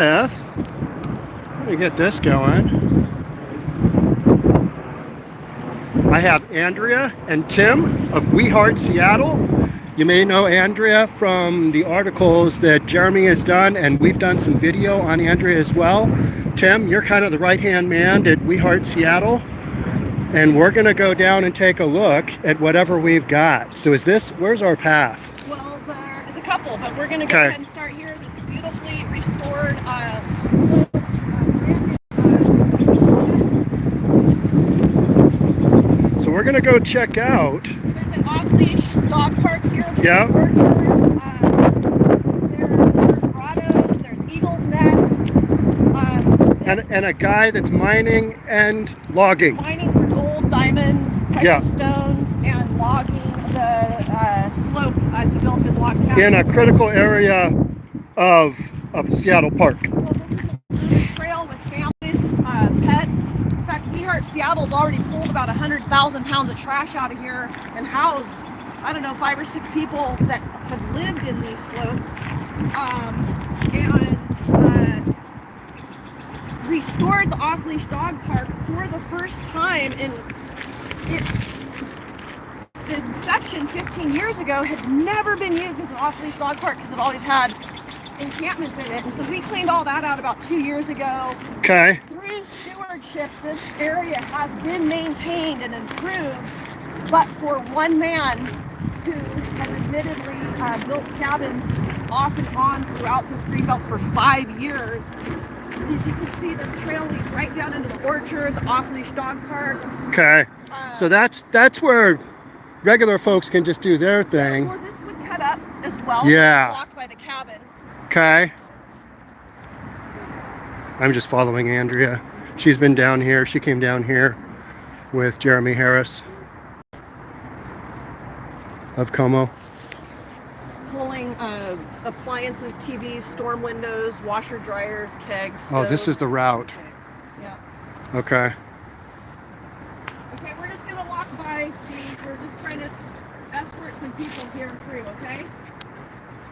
Let me get this going. I have Andrea and Tim of We Heart Seattle. You may know Andrea from the articles that Jeremy has done, and we've done some video on Andrea as well. Tim, you're kind of the right-hand man at We Heart Seattle, and we're going to go down and take a look at whatever we've got. So where's our path? Well, there is a couple, but we're going to go ahead and start here. This beautifully restored slope. So we're going to go check out. There's an off-leash dog park here. Yeah. There's grottos, there's eagle's nests. And a guy that's mining and logging. Mining for gold, diamonds, precious stones, and logging the slope to build his log cabin. In a critical area of Seattle Park. Well, this is a trail with families, pets. In fact, We Heart Seattle's already pulled about 100,000 pounds of trash out of here and housed, I don't know, 5 or 6 people that have lived in these slopes. And restored the off-leash dog park for the first time in its inception 15 years ago. Had never been used as an off-leash dog park because it always had encampments in it. And so we cleaned all that out about 2 years ago. Okay. Through stewardship, this area has been maintained and improved, but for one man who has admittedly built cabins off and on throughout this greenbelt for 5 years. You can see this trail leads right down into the orchard, the off-leash dog park. Okay. So that's where regular folks can just do their thing. Or this would cut up as well. Yeah. It's blocked by the cabin. Okay. I'm just following Andrea. She's been down here. She came down here with Jeremy Harris of Komo. Pulling appliances, TVs, storm windows, washer, dryers, kegs. Oh, this is the route. Okay. Yeah. Okay. Okay, we're just gonna walk by, Steve. We're just trying to escort some people here through, okay?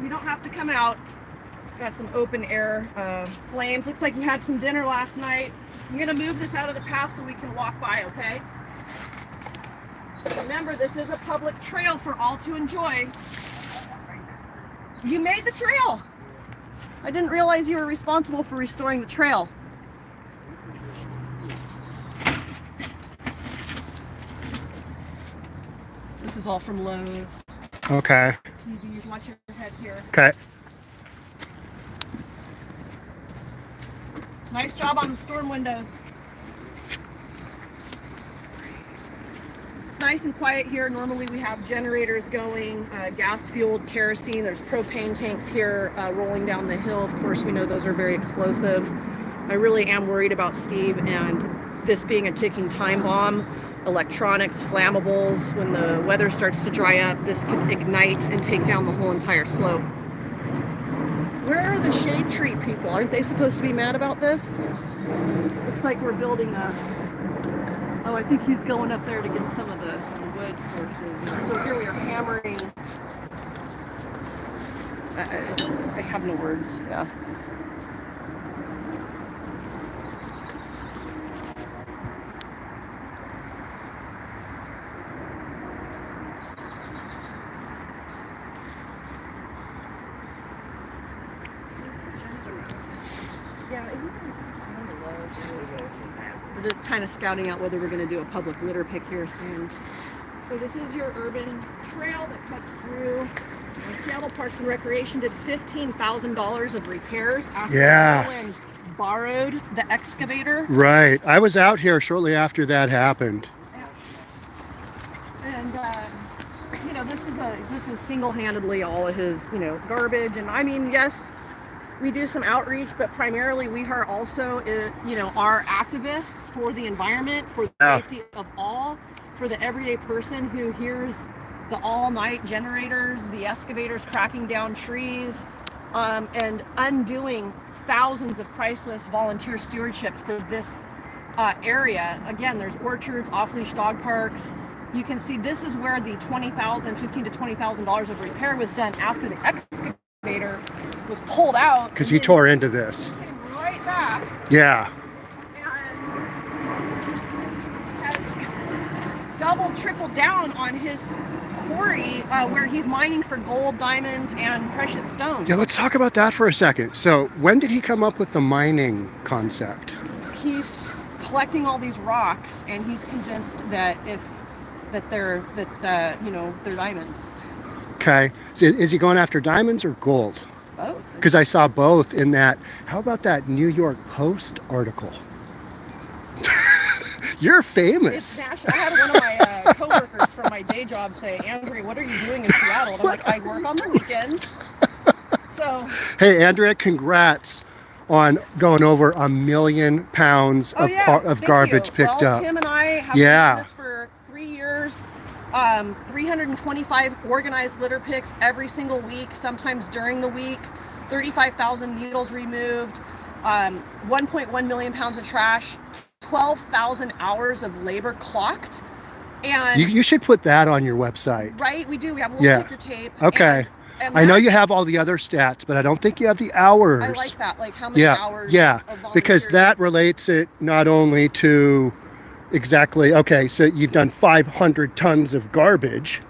You don't have to come out. Got some open air flames. Looks like you had some dinner last night. I'm gonna move this out of the path so we can walk by, okay? Remember, this is a public trail for all to enjoy. You made the trail. I didn't realize you were responsible for restoring the trail. This is all from Lowe's. Okay. TVs, watch your head here. Okay. Nice job on the storm windows. It's nice and quiet here. Normally we have generators going, gas-fueled kerosene. There's propane tanks here rolling down the hill. Of course, we know those are very explosive. I really am worried about Steve and this being a ticking time bomb. Electronics, flammables. When the weather starts to dry up, this could ignite and take down the whole entire slope. Where are the shade tree people? Aren't they supposed to be mad about this? Looks like we're building a... Oh, I think he's going up there to get some of the wood for his... So here we are hammering... I have no words, yeah. We're just kind of scouting out whether we're going to do a public litter pick here soon. So this is your urban trail that cuts through. Seattle Parks and Recreation did $15,000 of repairs after Reynolds borrowed the excavator. Right. I was out here shortly after that happened. And you know, this is single-handedly all of his, you know, garbage. And I mean, yes, we do some outreach, but primarily we are also, you know, are activists for the environment, for the safety of all, for the everyday person who hears the all-night generators, the excavators cracking down trees, and undoing thousands of priceless volunteer stewardships for this area. Again, there's orchards, off-leash dog parks. You can see this is where the $15,000 to $20,000 of repair was done after the excavator was pulled out. Because he tore into this. back. Yeah. And has doubled, tripled down on his quarry where he's mining for gold, diamonds, and precious stones. Yeah, let's talk about that for a second. So when did he come up with the mining concept? He's collecting all these rocks, and he's convinced that they're diamonds. Okay. So is he going after diamonds or gold? Both. Because I saw both in that. How about that New York Post article? You're famous. It's national. I had one of my coworkers from my day job say, "Andrea, what are you doing in Seattle?" And I'm like, "I work on the weekends." So. Hey, Andrea, congrats on going over 1 million pounds of garbage picked up. Tim and I have been doing this for 3 years. 325 organized litter picks every single week, sometimes during the week. 35,000 needles removed. 1.1 million pounds of trash. 12,000 hours of labor clocked. And you should put that on your website. Right, we do. We have a little ticker tape. Okay. And I know you have all the other stats, but I don't think you have the hours. I like that. Like how many hours? Yeah, of because that relates it not only to exactly, okay, so you've done 500 tons of garbage,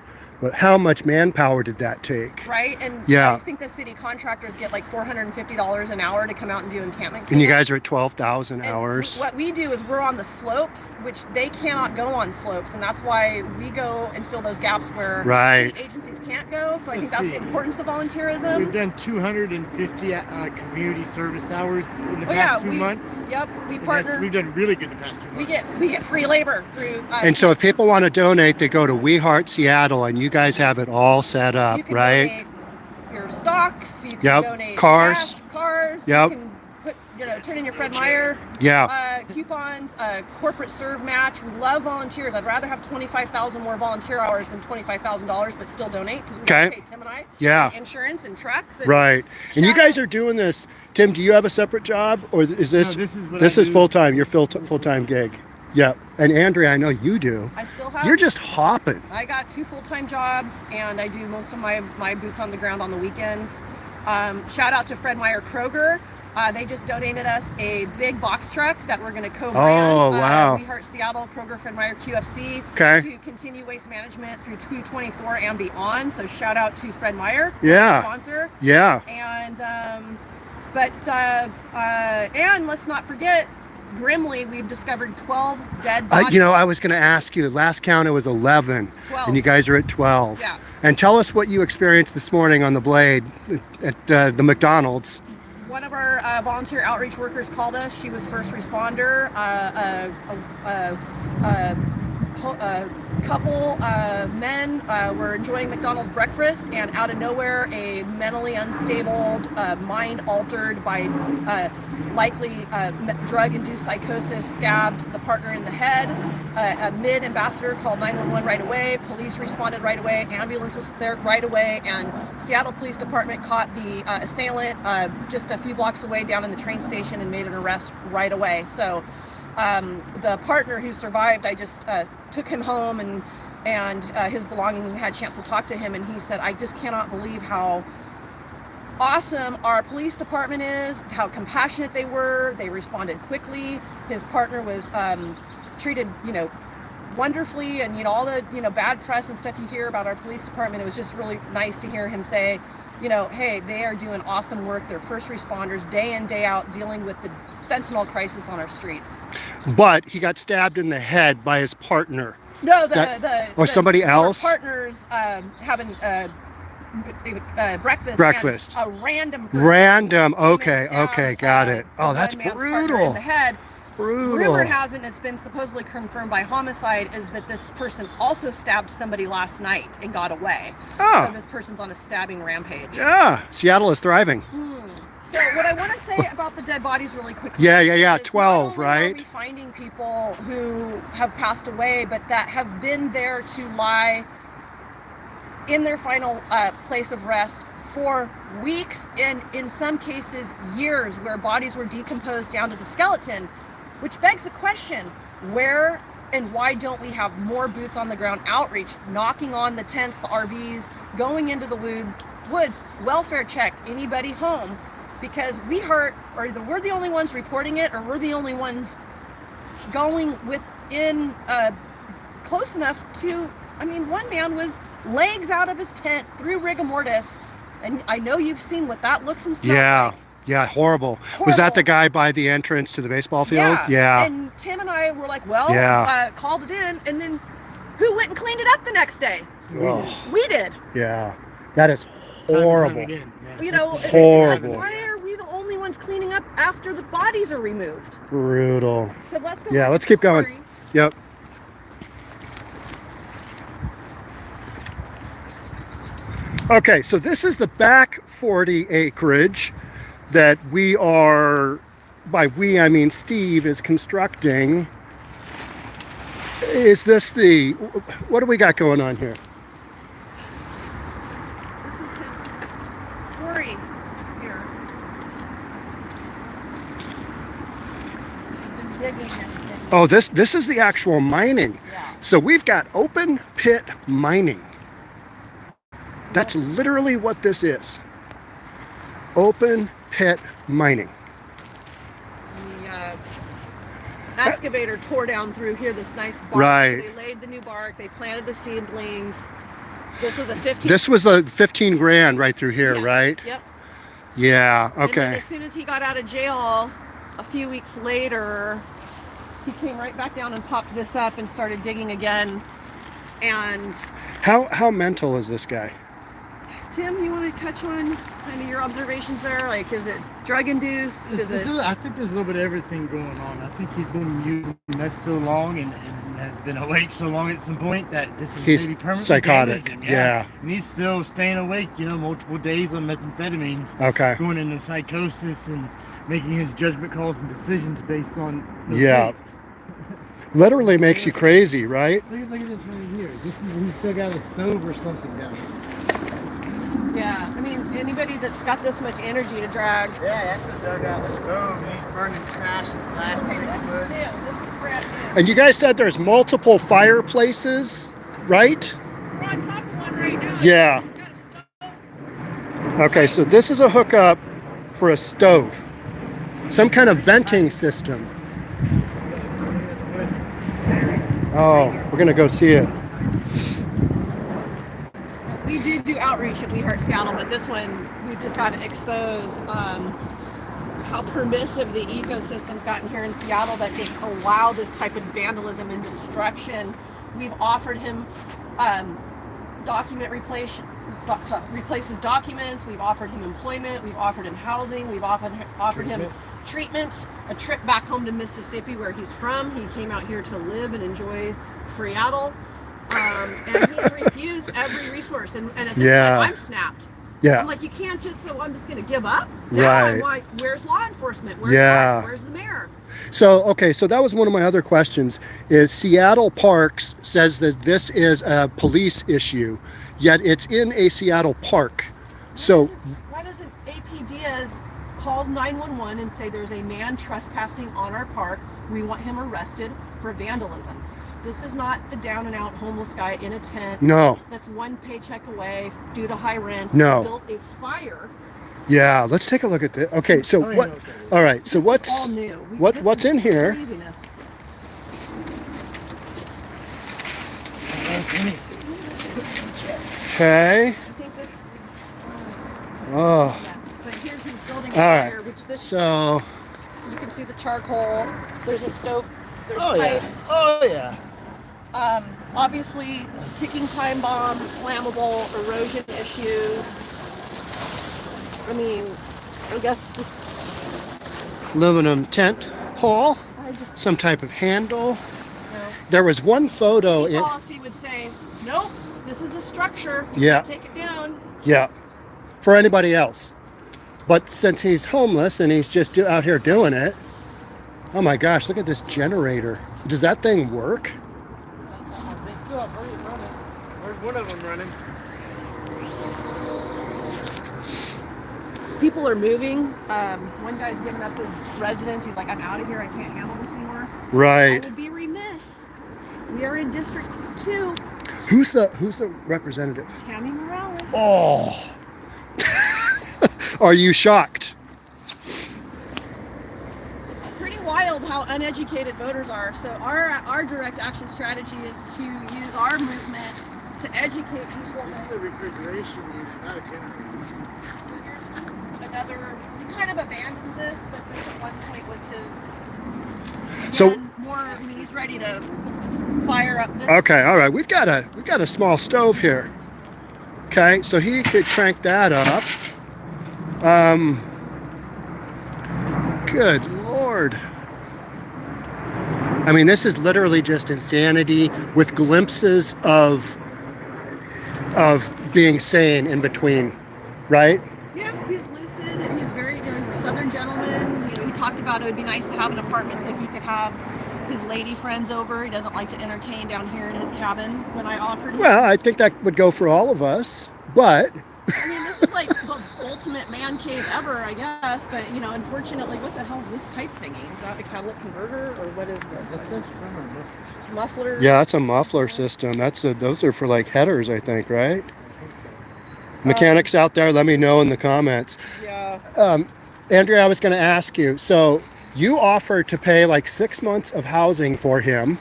but how much manpower did that take? Right, and I think the city contractors get like $450 an hour to come out and do encampment. And you guys are at 12,000 hours. What we do is we're on the slopes, which they cannot go on slopes, and that's why we go and fill those gaps where city agencies can't go. So I think that's the importance of volunteerism. We've done 250 community service hours in the past 2 months. Yep, we partner. We've done really good the past 2 months. We get free labor through. And so if people want to donate, they go to We Heart Seattle, and you guys have it all set up, you can right? Donate your stocks. You can donate cars. Cash, cars. Yep. You can put, turn in your Fred Meyer. Yeah. Coupons. Corporate serve match. We love volunteers. I'd rather have 25,000 more volunteer hours than $25,000, but still donate because we have to pay Tim and I. And insurance and trucks. And right. And you guys are doing this. Tim, do you have a separate job, or is this? No, this is full time. Your full-time gig. Yeah. And Andrea, I know you do. I still have. You're just hopping. I got 2 full-time jobs, and I do most of my boots on the ground on the weekends. Shout out to Fred Meyer Kroger. They just donated us a big box truck that we're going to co-brand. Oh, wow. We Heart Seattle, Kroger, Fred Meyer, QFC. To continue waste management through 224 and beyond. So shout out to Fred Meyer, sponsor. Yeah. And and let's not forget, grimly, we've discovered 12 dead bodies. I was going to ask you, last count it was 11. 12. And you guys are at 12. Yeah. And tell us what you experienced this morning on the blade at the McDonald's. One of our volunteer outreach workers called us. She was first responder. A couple of men were enjoying McDonald's breakfast, and out of nowhere, a mentally unstable, mind altered by likely drug-induced psychosis stabbed the partner in the head. A mid-ambassador called 911 right away. Police responded right away. Ambulance was there right away, and Seattle Police Department caught the assailant just a few blocks away down in the train station and made an arrest right away. So the partner who survived, I just took him home and his belongings, and had a chance to talk to him, and he said, I just cannot believe how awesome our police department is, how compassionate they were. They responded quickly. His partner was treated, wonderfully, and all the bad press and stuff you hear about our police department, it was just really nice to hear him say, hey, they are doing awesome work. They're first responders day in, day out, dealing with the fentanyl crisis on our streets. But he got stabbed in the head by his partner. No, somebody else. Partners having breakfast. And a random person. Random. Okay, got it. Oh, that's brutal. In the head. Brutal. Rumor has it, and it's been supposedly confirmed by homicide, is that this person also stabbed somebody last night and got away. Oh. So this person's on a stabbing rampage. Yeah, Seattle is thriving. So what I want to say about the dead bodies really quickly. Yeah. 12, right? Are we finding people who have passed away, but that have been there to lie in their final place of rest for weeks, and in some cases years, where bodies were decomposed down to the skeleton, which begs the question, where and why don't we have more boots on the ground outreach, knocking on the tents, the RVs, going into the woods, welfare check anybody home, because either we're the only ones reporting it, or we're the only ones going within close enough to. I mean, one man was legs out of his tent through rigor mortis, and I know you've seen what that looks and smells like. Yeah, horrible. Was that the guy by the entrance to the baseball field? Yeah. And Tim and I were like, well, called it in, and then who went and cleaned it up the next day? Oh. We did. Yeah, that is horrible. You know, horrible. Like, why are we the only ones cleaning up after the bodies are removed? Brutal. So let's go. Yeah, let's keep going. Story. Yep. Okay, so this is the back 40 acreage that we are, by we I mean Steve, is constructing. Is this what do we got going on here? This is his quarry here. He's been digging and Oh, this is the actual mining. yeah. So we've got open pit mining. That's literally what this is. Open pit mining. The excavator tore down through here this nice bark. Right. They laid the new bark. They planted the seedlings. This was a 15. This was the 15 grand right through here, Yes. right? Yep. Yeah, And then okay. as soon as he got out of jail, a few weeks later, he came right back down and popped this up and started digging again. And How mental is this guy? Tim, you want to touch on kind of your observations there? Like, is it drug induced? Is it? I think there's a little bit of everything going on. I think he's been using meth so long and has been awake so long at some point that this is He's maybe permanently psychotic. damaged him. Yeah. And he's still staying awake, you know, multiple days on methamphetamines. Okay. Going into psychosis and making his judgment calls and decisions based on those Yeah. things. Literally makes you crazy, right? Look at this right here. This is, he's still got a stove or something down here. Yeah. I mean, anybody that's got this much energy to drag. Yeah, that's a dugout stove. And he's burning trash and plastic. Okay, this is new. This is brand new. And you guys said there's multiple fireplaces, right? We're on top of one right now. Yeah. We've got a stove. Okay, so this is a hookup for a stove. Some kind of venting system. Oh, we're gonna go see it. We do outreach at We Heart Seattle, but this one we just got to expose how permissive the ecosystem's gotten here in Seattle that just allow this type of vandalism and destruction. We've offered him replace his documents. We've offered him employment. We've offered him housing. We've offered him treatment, a trip back home to Mississippi where he's from. He came out here to live and enjoy Seattle. And he's refused every resource, and at this point, I'm snapped. Yeah. I'm like, you can't just, so I'm just going to give up? Right. I'm like, where's law enforcement? Where's Yeah. Where's the mayor? So, okay, so that was one of my other questions, is Seattle Parks says that this is a police issue, yet it's in a Seattle park. So, Why doesn't AP Diaz call 911 and say there's a man trespassing on our park? We want him arrested for vandalism. This is not the down and out homeless guy in a tent. No. That's one paycheck away due to high rents. No. Built a fire. yeah, let's take a look at this. Okay, so what, all right, so This what's, is all new. what's in here? Craziness. Okay, I think this is oh, nuts. But here's his building all fire, right, which this so, you can see the charcoal. There's a stove. There's Oh yeah. pipes. Oh yeah. Obviously, ticking time bomb, flammable, erosion issues. I mean, I guess this. aluminum tent pole, I just. some type of handle. You know, There was one photo city in, policy would say, nope, this is a structure. You Yeah. can't take it down. yeah, for anybody else. But since he's homeless and he's just out here doing it, oh my gosh, look at this generator. Does that thing work? They still have running. There's one of them running. People are moving. One guy's giving up his residence. He's like, I'm out of here. I can't handle this anymore. I Right. would be remiss. We are in District 2. Who's the representative? Tammy Morales. Oh. Are you shocked? pretty wild how uneducated voters are. So our direct action strategy is to use our movement to educate people. The refrigeration unit, not a generator. There's another. He kind of abandoned this, but this at one point was his. Again, So more. I mean, he's ready to fire up this. okay, all right. We've got a small stove here. Okay, so he could crank that up. Good Lord. I mean, this is literally just insanity with glimpses of being sane in between, right? Yeah, he's lucid and he's very, he's a Southern gentleman. He talked about it would be nice to have an apartment so he could have his lady friends over. He doesn't like to entertain down here in his cabin when I offered him. Well, I think that would go for all of us, but I mean, this is like the ultimate man cave ever, I guess. But, unfortunately, what the hell is this pipe thingy? Is that a catalytic converter or what is this? That's from a muffler system. Muffler? yeah, that's a muffler system. Those are for like headers, I think, right? I think so. Mechanics out there, let me know in the comments. Yeah. Andrea, I was going to ask you, so you offered to pay like 6 months of housing for him,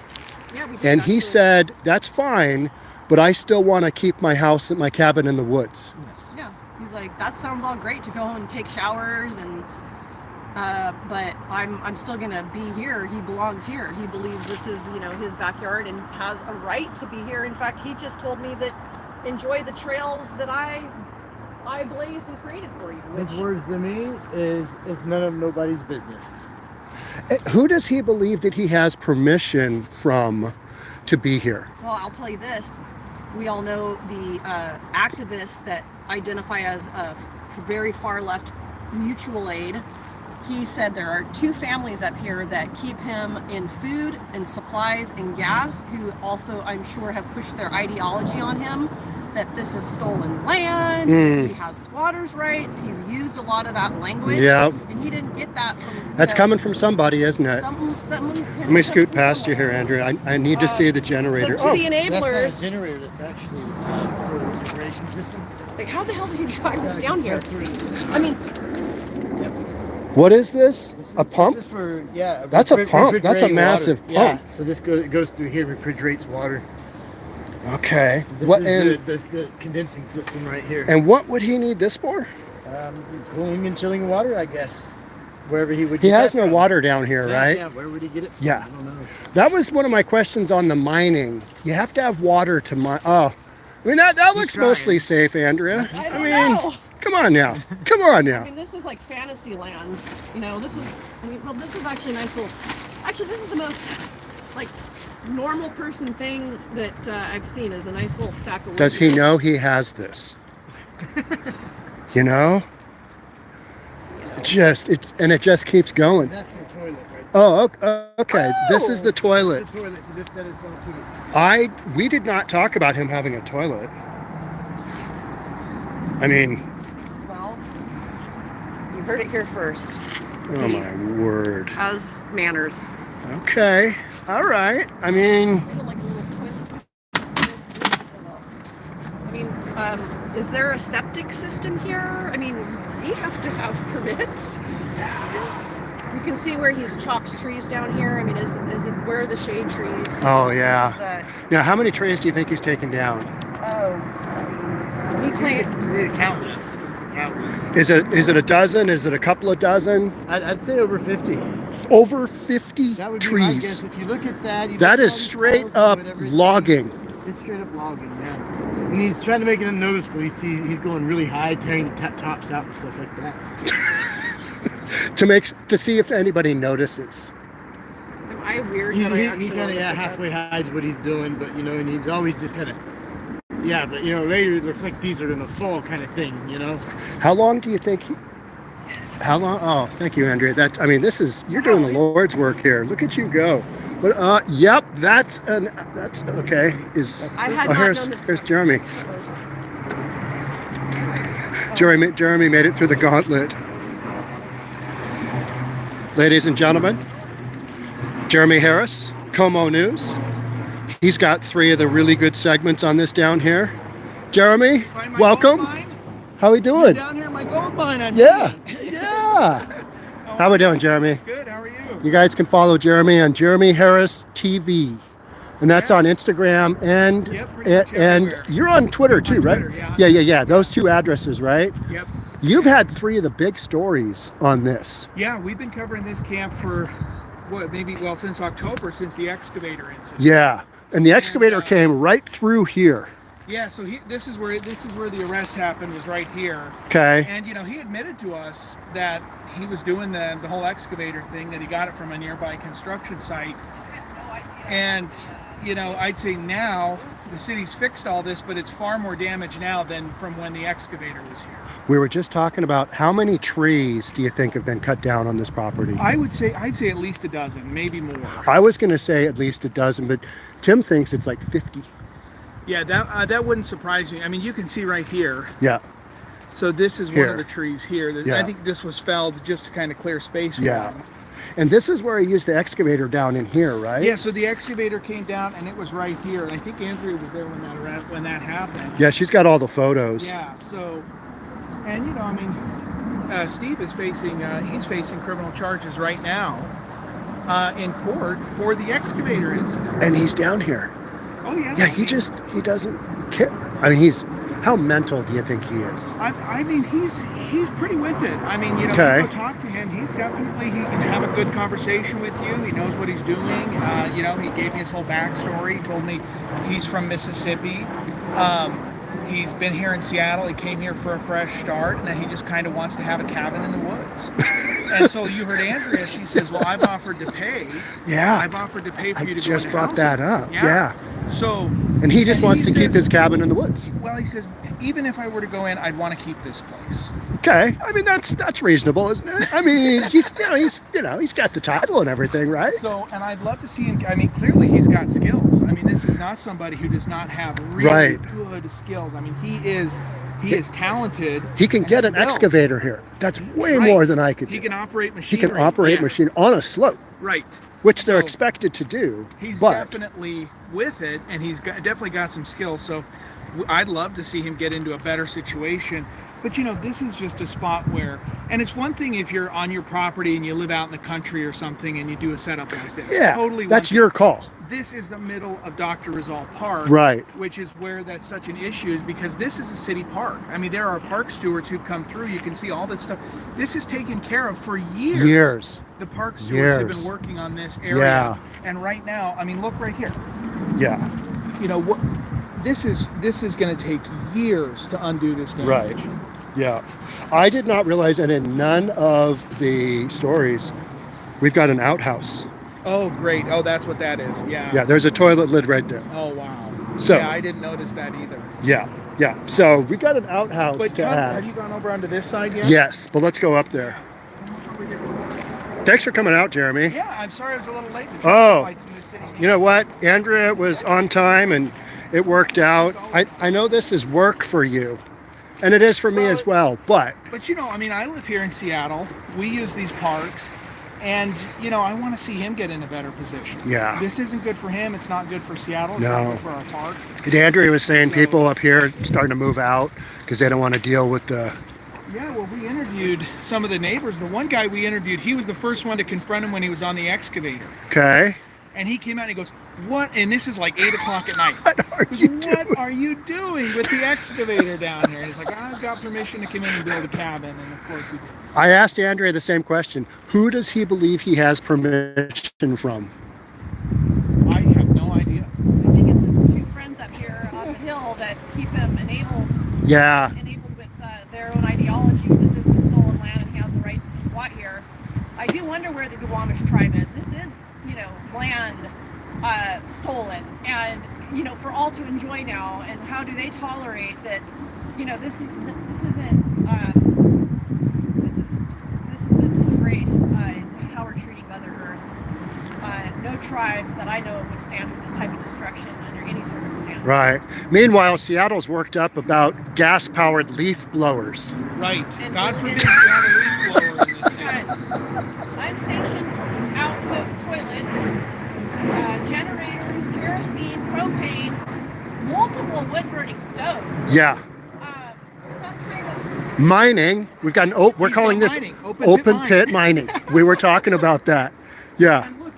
Yeah, we did and he actually. said, that's fine, but I still want to keep my house at my cabin in the woods. Yeah. He's like, that sounds all great to go and take showers and but I'm still gonna be here. He belongs here. He believes this is, his backyard and has a right to be here. In fact, he just told me that enjoy the trails that I blazed and created for you. Which, His words to me is none of nobody's business. Who does he believe that he has permission from to be here? well, I'll tell you this. We all know the activists that identify as very far left mutual aid. He said there are 2 families up here that keep him in food and supplies and gas, who also, I'm sure, have pushed their ideology on him that this is stolen land, he has squatters' rights. He's used a lot of that language. Yep. And he didn't get that from... That's coming from somebody, isn't it? Someone Let me scoot past you here, Andrea. I need to see the generator. So to the That's not a enablers, generator. That's actually for the refrigeration system. like, how the hell did he drive this down here? That's for- I mean, What is this? A pump? This is for, yeah. That's a pump. That's a refrigerating massive water. Yeah, pump. so this goes through here, refrigerates water. Okay. This What is and the condensing system right here. and what would he need this for? Cooling and chilling water, I guess. Wherever he would He get has that no from. water down here, Yeah, right? Yeah, where would he get it from? Yeah. I don't know. That was one of my questions on the mining. You have to have water to mine. Oh, I mean that looks trying. mostly safe, Andrea. I don't mean, know. come on now. Come on I now. mean, this is like fantasy land. This is, this is actually a nice little, actually, this is the most, like, normal person thing that I've seen is a nice little stack of wood. Does he know he has this? You know? It just keeps going. That's the toilet right Oh, okay. This is the there. toilet. The toilet, that is all too. We did not talk about him having a toilet. I mean, Well, you heard it here first. oh my word. Has manners. Okay. All right. I mean, Like a little twin. I mean, is there a septic system here? I mean, he has to have permits. You can see where he's chopped trees down here. I mean, is it where are the shade trees? oh yeah. This is, Now, how many trees do you think he's taken down? he claims. Countless. Countless. Is it a dozen? Is it a couple of dozen? I'd say over 50. Over 50 That would be my guess. trees. If you look at that, you That look is at all the straight clouds up and everything, logging. It's straight up logging, yeah. And he's trying to make it unnoticeable. You see, he's going really high, tearing the tops out and stuff like that. To see if anybody notices. Am I weird? He that I actually kind of looked at that? halfway hides what he's doing, but and he's always just kind of but later it looks like these are gonna fall kind of thing, How long do you think how long? Oh, thank you, Andrea. You're doing the Lord's work here. Look at you go. But yep, that's okay. I had not known this here's before. Jeremy. Jeremy made it through the gauntlet. Ladies and gentlemen, Jeremy Harris, Komo News. He's got 3 of the really good segments on this down here. Jeremy, Find my welcome. gold mine? How we doing? Down here, my gold mine. Yeah, yeah. How we doing, Jeremy? Good. How are you? You guys can follow Jeremy on Jeremy Harris TV. And that's on Instagram and and you're on Twitter too, right? Twitter, Yeah. Those two addresses, right? Yep. You've had 3 of the big stories on this. Yeah, we've been covering this camp for what, since October, since the excavator incident. Yeah. And the excavator came right through here. Yeah, so this is where the arrest happened, was right here. Okay. And he admitted to us that he was doing the whole excavator thing, that he got it from a nearby construction site. And I'd say now the city's fixed all this, but it's far more damage now than from when the excavator was here. We were just talking about how many trees do you think have been cut down on this property? I'd say at least a dozen, maybe more. I was going to say at least a dozen, but Tim thinks it's like 50. Yeah, that wouldn't surprise me. I mean, you can see right here. Yeah. So this is one of the trees here. Yeah. I think this was felled just to kind of clear space for them. And this is where he used the excavator down in here, right? Yeah, so the excavator came down and it was right here. And I think Andrea was there when that happened. Yeah, she's got all the photos. Yeah, so, and Steve is facing criminal charges right now in court for the excavator incident. And he's down here. Oh yeah. Yeah, he doesn't care. I mean, how mental do you think he is? I mean, he's pretty with it. I mean, you go talk to him. He can have a good conversation with you. He knows what he's doing. He gave me his whole backstory. He told me he's from Mississippi. He's been here in Seattle. He came here for a fresh start, and then he just kind of wants to have a cabin in the woods. And so you heard Andrea. She says, "Well, I've offered to pay. Yeah, I've offered to pay for you to go." I just brought that up. Yeah. So. And he just wants to keep his cabin in the woods. Well, he says, even if I were to go in, I'd want to keep this place. Okay, I mean that's reasonable, isn't it? I mean, he's got the title and everything, right? So, and I'd love to see him. I mean, clearly he's got skills. I mean, this is not somebody who does not have really good skills. I mean, he is talented. He can get an excavator here. That's way more than I could do. He can operate machinery. He can operate machine on a slope. Right. Which they're expected to do. He's definitely with it, and he's definitely got some skills. So I'd love to see him get into a better situation. But this is just a spot where, and it's one thing if you're on your property and you live out in the country or something and you do a setup like this. Yeah, totally. That's your call. This is the middle of Dr. Rizal Park, right? Which is where that's such an issue, is because this is a city park. I mean, there are park stewards who come through. You can see all this stuff. This is taken care of for years. The park stewards have been working on this area. Yeah. And right now, I mean, look right here. Yeah. What? This is going to take years to undo this damage. Right. Yeah. I did not realize, and in none of the stories, we've got an outhouse. Oh, great. Oh, that's what that is. Yeah. Yeah, there's a toilet lid right there. Oh, wow. So, yeah, I didn't notice that either. Yeah. So we got an outhouse but have you gone over onto this side yet? Yes, but let's go up there. Thanks for coming out, Jeremy. Yeah, I'm sorry I was a little late. You know what? Andrea was on time and it worked out. I know this is work for you. And it is for me as well, but I mean, I live here in Seattle. We use these parks, and I want to see him get in a better position. Yeah. This isn't good for him. It's not good for Seattle. It's not good for our park. And Andrea was saying people up here starting to move out because they don't want to deal with the. Yeah, well, we interviewed some of the neighbors. The one guy we interviewed, he was the first one to confront him when he was on the excavator. Okay. And he came out and he goes, "What?" And this is like 8 o'clock at night. What are you doing with the excavator down here? And he's like, "I've got permission to come in and build a cabin." And of course he did. I asked Andrea the same question. Who does he believe he has permission from? I have no idea. I think it's his 2 friends up here on the hill that keep him enabled. Yeah. Enabled with their own ideology that this is stolen land and he has the rights to squat here. I do wonder where the Duwamish tribe is. This is, land stolen and, for all to enjoy now. And how do they tolerate that, this is a disgrace, how we're treating Mother Earth. No tribe that I know of would stand for this type of destruction under any circumstance. Right. Meanwhile, Seattle's worked up about gas-powered leaf blowers. Right. And God forbid you have a leaf blower in this city. Unsanctioned output toilets, generators, kerosene, propane, multiple wood-burning stoves. Yeah. Some kind of mining. We've got we're calling this open pit mining. We were talking about that. Yeah. And look,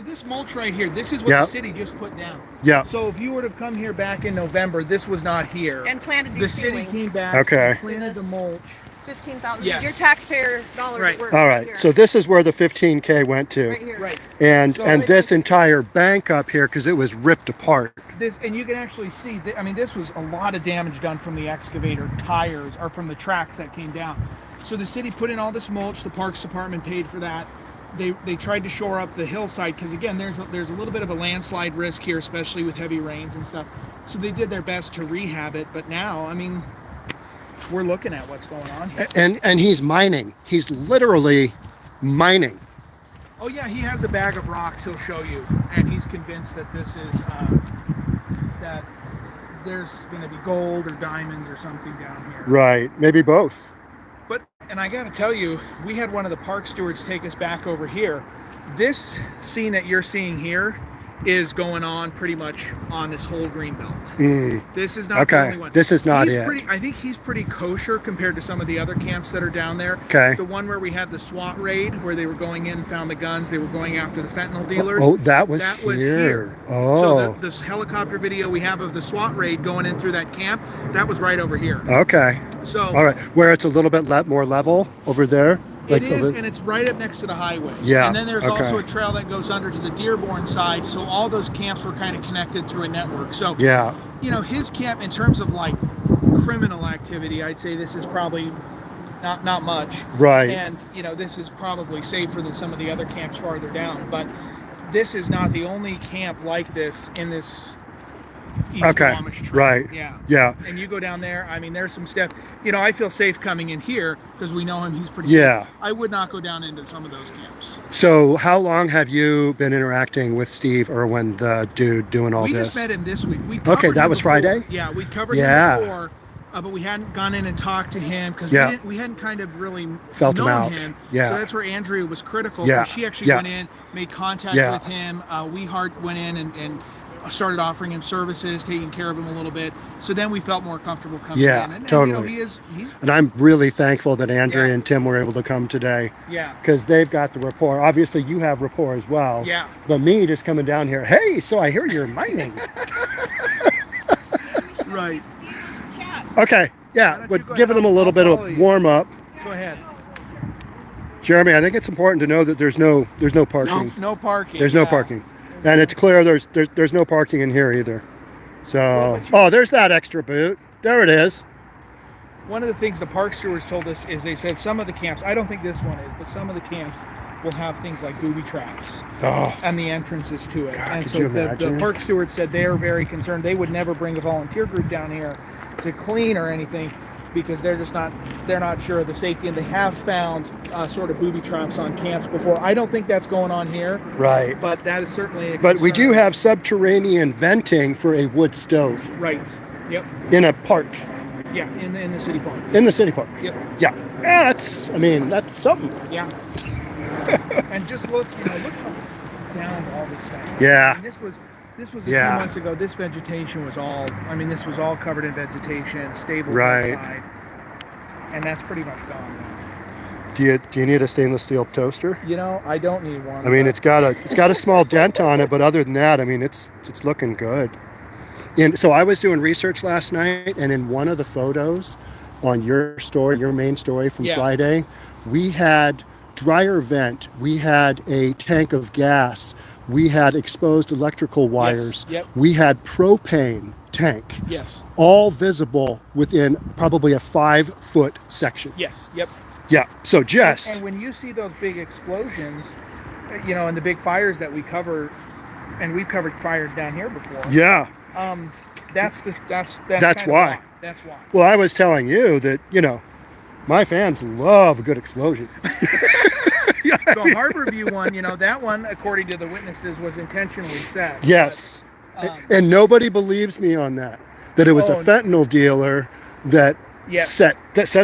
this mulch right here, this is what Yep. the city just put down. Yeah. So if you would have come here back in November, this was not here. And planted The these city seedlings. came back Okay. and planted the mulch. 15,000. Yes. This is your taxpayer dollars Right. at work. All right right. here. So this is where the 15K went to. Right here. Right. And So- and this entire bank up here, because it was ripped apart. This, and you can actually see, I mean, this was a lot of damage done from the excavator tires, or from the tracks that came down. So the city put in all this mulch, the Parks Department paid for that. They tried to shore up the hillside, because again, there's a little bit of a landslide risk here, especially with heavy rains and stuff. So they did their best to rehab it, but now, I mean, we're looking at what's going on here. And he's mining. He's literally mining. Oh yeah, he has a bag of rocks he'll show you, and he's convinced that this is that there's going to be gold or diamonds or something down here. Right. Maybe both. But, and I got to tell you, we had one of the park stewards take us back over here. This scene that you're seeing here is going on pretty much on this whole green belt. This is not the only one. This is not He's it. I think he's pretty kosher compared to some of the other camps that are down there. Okay. The one where we had the SWAT raid, where they were going in, found the guns, they were going after the fentanyl dealers. Oh, that was here. here. Oh. So this helicopter video we have of the SWAT raid going in through that camp, that was right over here. Okay. So All right. Where it's a little bit more level over there. it is, over- and it's right up next to the highway. Yeah, And then there's okay. also a trail that goes under to the Dearborn side. So all those camps were kind of connected through a network. So, Yeah. you know, his camp, in terms of like criminal activity, I'd say this is probably not much. Right. And, you know, this is probably safer than some of the other camps farther down. But this is not the only camp like this in this East Okay. Squamish trail. Right. Yeah. Yeah. And you go down there, I mean, there's some stuff. You know, I feel safe coming in here because we know him. He's pretty Yeah. safe. I would not go down into some of those camps. So how long have you been interacting with Steve Irwin, the dude doing all We this? just met him this week. We Okay, that was Friday? Yeah, we covered Yeah. him before, but we hadn't gone in and talked to him because Yeah. we hadn't kind of really Felt him known out. him. Yeah. So that's where Andrea was critical. Yeah. 'Cause she actually Yeah. went in, made contact Yeah. with him. We went in and started offering him services, taking care of him a little bit. So then we felt more comfortable coming Yeah, in. And, totally. you know, he's And I'm really thankful that Andrea Yeah. and Tim were able to come today. yeah. Because they've got the rapport. Obviously, you have rapport as well. Yeah. But me just coming down here, hey, so I hear you're mining. Right. Okay, yeah, don't but you go giving ahead, them a little I'll bit follow of you. warm up. Go ahead. Jeremy, I think it's important to know that there's no parking. No parking. There's no yeah. parking. And it's clear there's no parking in here either. So, but you- there's that extra boot. There it is. One of the things the park stewards told us is they said some of the camps, I don't think this one is, but some of the camps will have things like booby traps Oh, and the entrances to it. God, and could so you the imagine? park stewards said they are very concerned. They would never bring a volunteer group down here to clean or anything because they're not sure of the safety, and they have found sort of booby traps on camps before. I don't think that's going on here, right. but that is certainly a But we do concern. have subterranean venting for a wood stove Right. Yep. in a park, Yeah, in the city park. in the city park. Yep. Yeah, that's something. Yeah. And just look how down all this stuff. Yeah. I mean, this was a Yeah. few months ago. This vegetation was all. I mean, this was all covered in vegetation, stable Right. outside, and that's pretty much gone. Do you need a stainless steel toaster? You know, I don't need one. I mean, but- it's got a small dent on it, but other than that, I mean, it's looking good. And so I was doing research last night, and in one of the photos on your story, your main story from Yeah. Friday, we had dryer vent, we had a tank of gas, we had exposed electrical wires, Yep. we had propane tank, Yes. all visible within probably a 5-foot section. Yes. Yep. Yeah. So just And when you see those big explosions, you know, and the big fires that we cover, and we've covered fires down here before. yeah. That's kind of why. That's why. Well, I was telling you that, my fans love a good explosion. The Harbor View one, you know, that one, according to the witnesses, was intentionally set. Yes. But, And nobody believes me on that. That it was a Oh, fentanyl dealer that Yes. set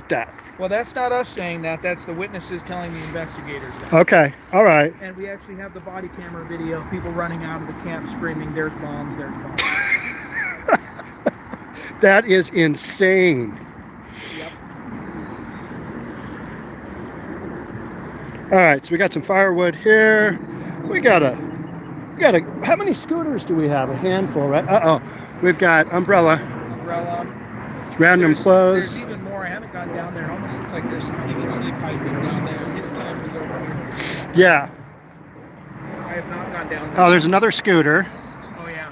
that. well, that's not us saying that. That's the witnesses telling the investigators that. Okay. All right. And we actually have the body camera video of people running out of the camp screaming, "There's bombs! There's bombs!" That is insane. Yep. All right. So we got some firewood here. We got a, how many scooters do we have? A handful, right? Uh-oh. We've got umbrella. Random clothes. There's even more. I haven't gone down there. It almost looks like there's some PVC piping down there. His camp is over here. Yeah. I have not gone down there. Oh, there's another scooter. Oh, yeah.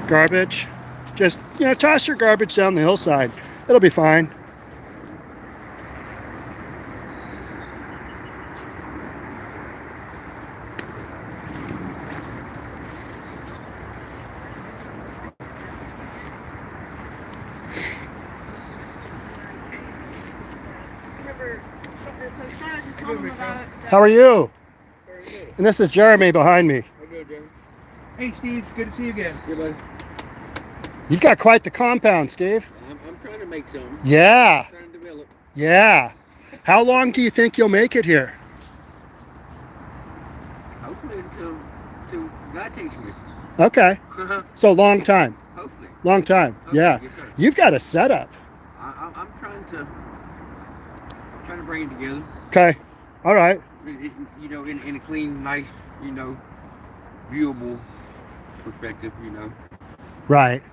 Garbage. Just, toss your garbage down the hillside. It'll be fine. How are you? And this is Jeremy behind me. Hey, Steve. Good to see you again. Yeah, buddy. You've got quite the compound, Steve. I'm trying to make some. Yeah. I'm trying to develop. Yeah. How long do you think you'll make it here? Hopefully until God takes me. Okay. So long time. Hopefully. Long time. Hopefully, Yeah. yes, sir. You've got a setup. I'm trying to bring it together. Okay. All right. In a clean, nice, viewable perspective, Right.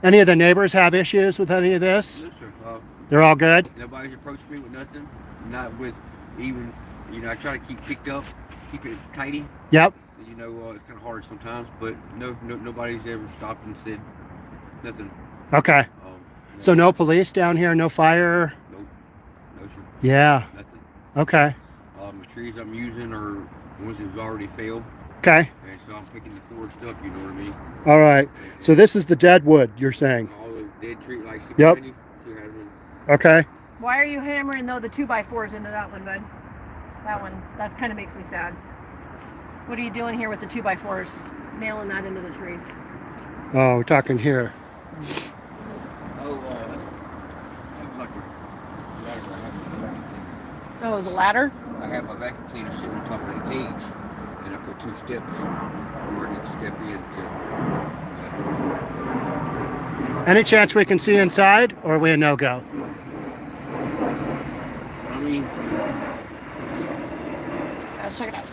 Any of the neighbors have issues with any of this? Yes, sir. They're all good? Nobody's approached me with nothing. Not with even, I try to keep picked up, keep it tidy. Yep. It's kind of hard sometimes, but nobody's ever stopped and said nothing. Okay. So no police down here, no fire? Nope. No, sir. Yeah. Nothing. Okay. The trees I'm using are ones that have already failed. Okay. And so I'm picking the forest up, you know what I mean? All right. So this is the dead wood, you're saying? All the dead trees, like Yep. Okay. Why are you hammering though the 2x4s into that one, bud? That one, that kind of makes me sad. What are you doing here with the 2x4s? Nailing that into the tree. Oh, we're talking here. Oh, that was like a ladder I had my vacuum cleaner. Oh, it was a ladder? I had my vacuum cleaner sitting on top of that cage, and I put 2 steps where he could step in to. Any chance we can see inside, or are we a no-go? I mean, Let's check it out.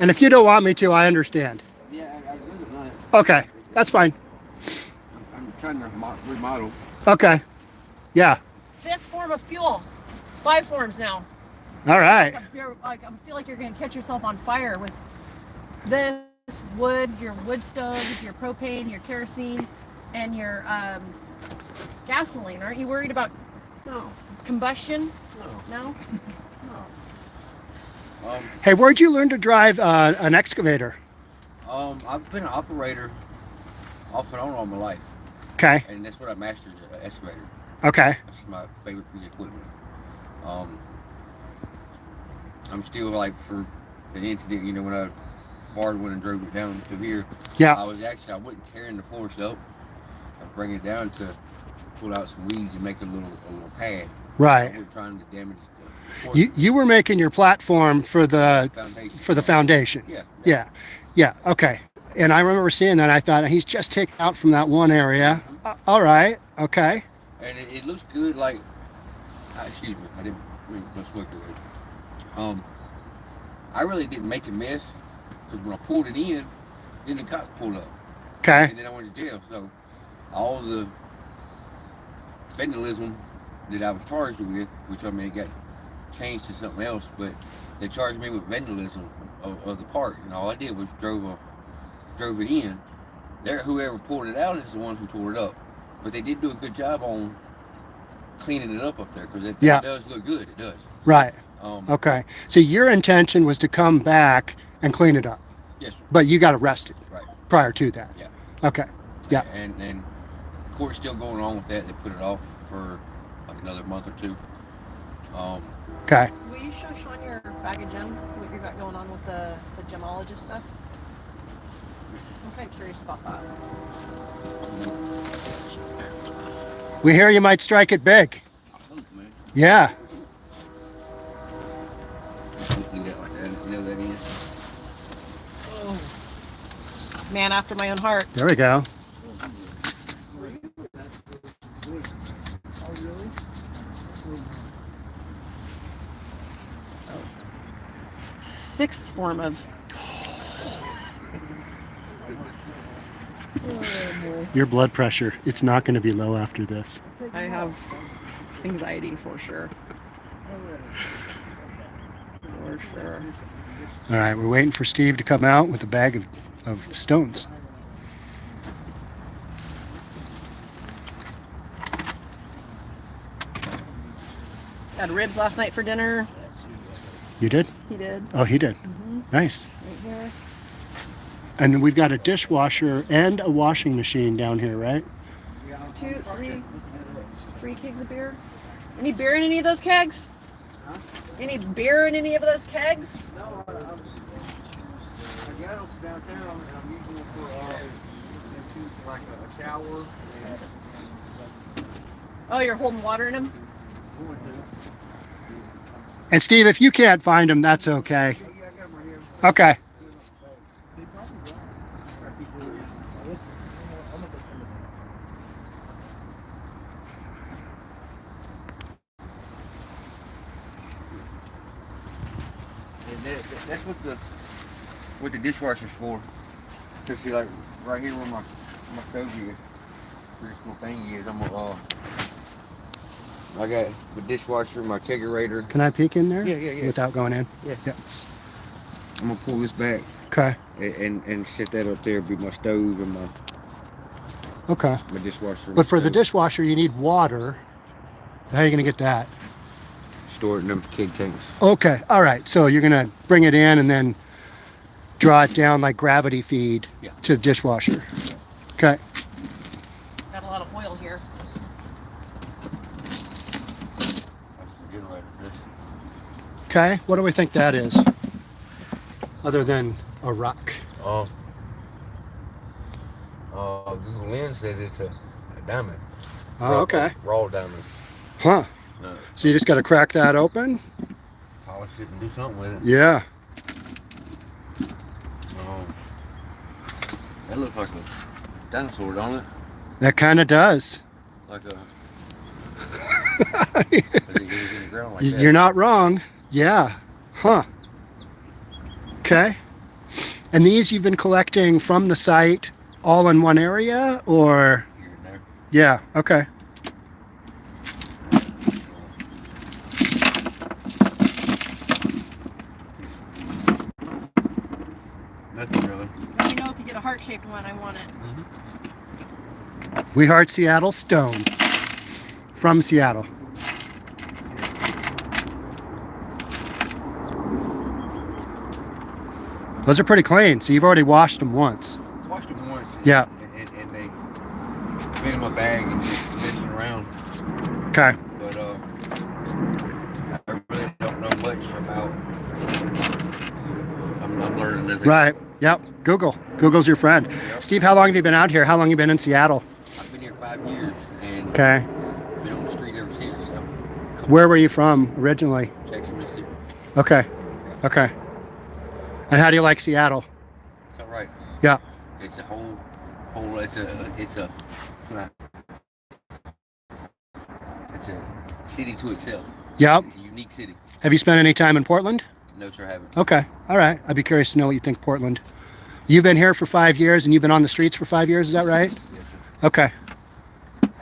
And if you don't want me to, I understand. yeah, I really not. Okay, that's fine. I'm trying to remodel. Okay. Yeah. 5th form of fuel. 5 forms now. All right. I feel like you're going to catch yourself on fire with this wood, your wood stoves, your propane, your kerosene, and your gasoline. Aren't you worried about combustion? No? Hey, where'd you learn to drive an excavator? I've been an operator off and on all my life. Okay. And that's what I mastered, excavator. Okay. That's my favorite piece of equipment. I'm still like for the incident, when I borrowed one and drove it down to here. Yeah. I wasn't tearing the forest up. I bring it down to pull out some weeds and make a little pad. Right. I wasn't trying to damage the forest. You were making your platform for the foundation. Yeah. Yeah. Okay. And I remember seeing that. I thought he's just taken out from that one area. All right. Okay. And it looks good. Like, excuse me, I didn't mean to smoke it. I really didn't make a mess because when I pulled it in, then the cops pulled up. Okay. And then I went to jail. So all the vandalism that I was charged with, which it got changed to something else, but they charged me with vandalism of the park, and all I did was drove it in. Whoever pulled it out is the ones who tore it up, but they did do a good job on cleaning it up there because it does look good. It does. Right. Okay. So your intention was to come back and clean it up. Yes, sir. But you got arrested. Right. Prior to that. Yeah. Okay. Yeah. And the court's still going on with that. They put it off for like another month or 2. Okay. Will you show Sean your bag of gems? What you got going on with the gemologist stuff? I'm kind of curious about that. We hear you might strike it big. I hope, man. Yeah. Leave that like that. Nail that in. Oh. Man after my own heart. There we go. Sixth form of. Your blood pressure, it's not going to be low after this. I have anxiety for sure. For sure. All right, we're waiting for Steve to come out with a bag of stones. Had ribs last night for dinner. You did? He did. Oh, he did. Nice. Right here. And we've got a dishwasher and a washing machine down here, right? 2, 3 kegs of beer. Any beer in any of those kegs? Any beer in any of those kegs? I got them downtown. I'm using them for like a shower. Oh, you're holding water in them? And Steve, if you can't find them, that's okay. Okay. That's what the dishwasher's for. Cause see, like right here where my stove is, where this little thing is, I got the dishwasher, my kegerator. Can I peek in there? Yeah. Without going in? Yeah. Yeah. I'm gonna pull this back. Okay. And set that up there, be my stove and Okay. my dishwasher. But for the dishwasher, you need water. How are you going to get that? Store it in them keg tanks. Okay. All right. So you're going to bring it in and then draw it down like gravity feed to the dishwasher. Okay. Got a lot of oil here. That's the generator. Okay. What do we think that is? Other than a rock. Google Lens says it's a diamond. Oh, okay. Raw diamond. Huh. No. So you just got to crack that open? Polish it and do something with it. Yeah. That looks like a dinosaur, don't it? That kind of does. Like a... Because it goes in the ground like that. You're not wrong. Yeah. Huh. Okay. And these you've been collecting from the site all in one area, or? Here and there. Yeah. Okay. Nothing really. Let me know if you get a heart-shaped one. I want it. We Heart Seattle stone from Seattle. Those are pretty clean. So you've already washed them once. Washed them once. Yeah. And they been in my bag and just messing around. Okay. But I really don't know much about. I'm learning as I Right. Yep. Google. Google's your friend. Yep. Steve, how long have you been out here? How long have you been in Seattle? I've been here 5 years and Okay. been on the street ever since. Where were you from originally? Jackson, Mississippi. Okay. Okay. And how do you like Seattle? It's all right. Yeah. It's a whole. It's a city to itself. Yep. It's a unique city. Have you spent any time in Portland? No, sir, I haven't. Okay. All right. I'd be curious to know what you think Portland. You've been here for 5 years and you've been on the streets for 5 years, is that right? Yes, sir. Okay.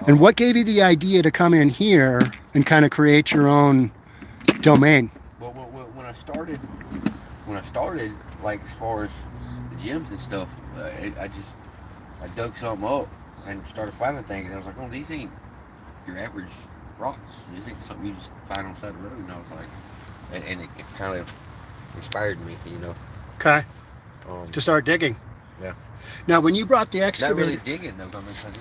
And what gave you the idea to come in here and kind of create your own domain? Well, when I started, like as far as the gyms and stuff, I dug something up and started finding things, and I was like, oh, these ain't your average rocks. This ain't something you just find on the side of the road. And I was like, and it kind of inspired me, you know. Okay. To start digging. Yeah. Now, when you brought the Not excavator, really digging though, I mean, 'cause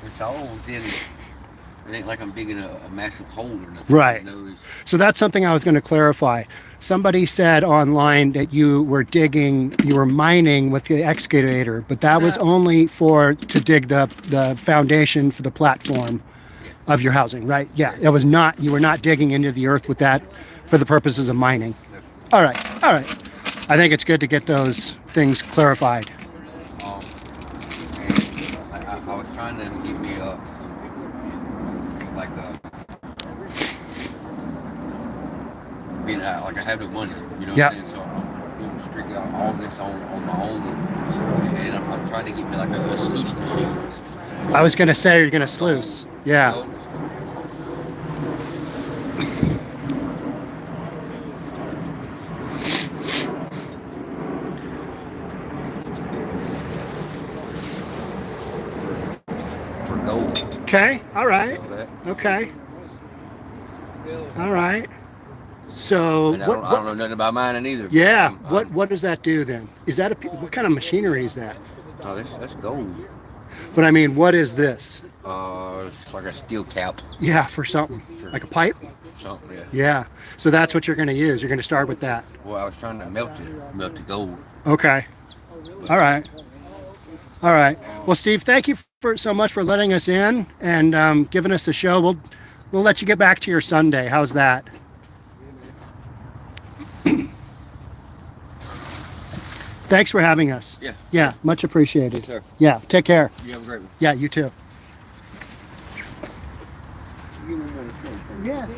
it's all within. It ain't like I'm digging a massive hole or nothing. Right. You know, so that's something I was going to clarify. Somebody said online that you were mining with the excavator, but that was only to dig the foundation for the platform of your housing, right? Yeah, it was not. You were not digging into the earth with that for the purposes of mining. All right. I think it's good to get those things clarified. and I was trying to get me being like I have no money, you know what Yeah. I'm saying? So I'm doing strictly all this on my own, and I'm trying to get me like a sluice machine. I was gonna say you're gonna sluice. Yeah. Gold. For gold. Okay. All right. All that. Okay. All right. So And I don't know nothing about mining either. Yeah. I'm- What does that do then? Is that what kind of machinery is that? Oh, that's gold. But I mean, what is this? It's like a steel cap. Yeah, for something like a pipe. Something, yeah. Yeah. So that's what you're going to use. You're going to start with that. Well, I was trying to melt the gold. Okay. All right. All right. Well, Steve, thank you so much for letting us in and giving us the show. We'll let you get back to your Sunday. How's that? Thanks for having us. Yeah. Yeah, much appreciated. Yes, sir. Yeah, take care. You have a great one. Yeah, you too. Yes.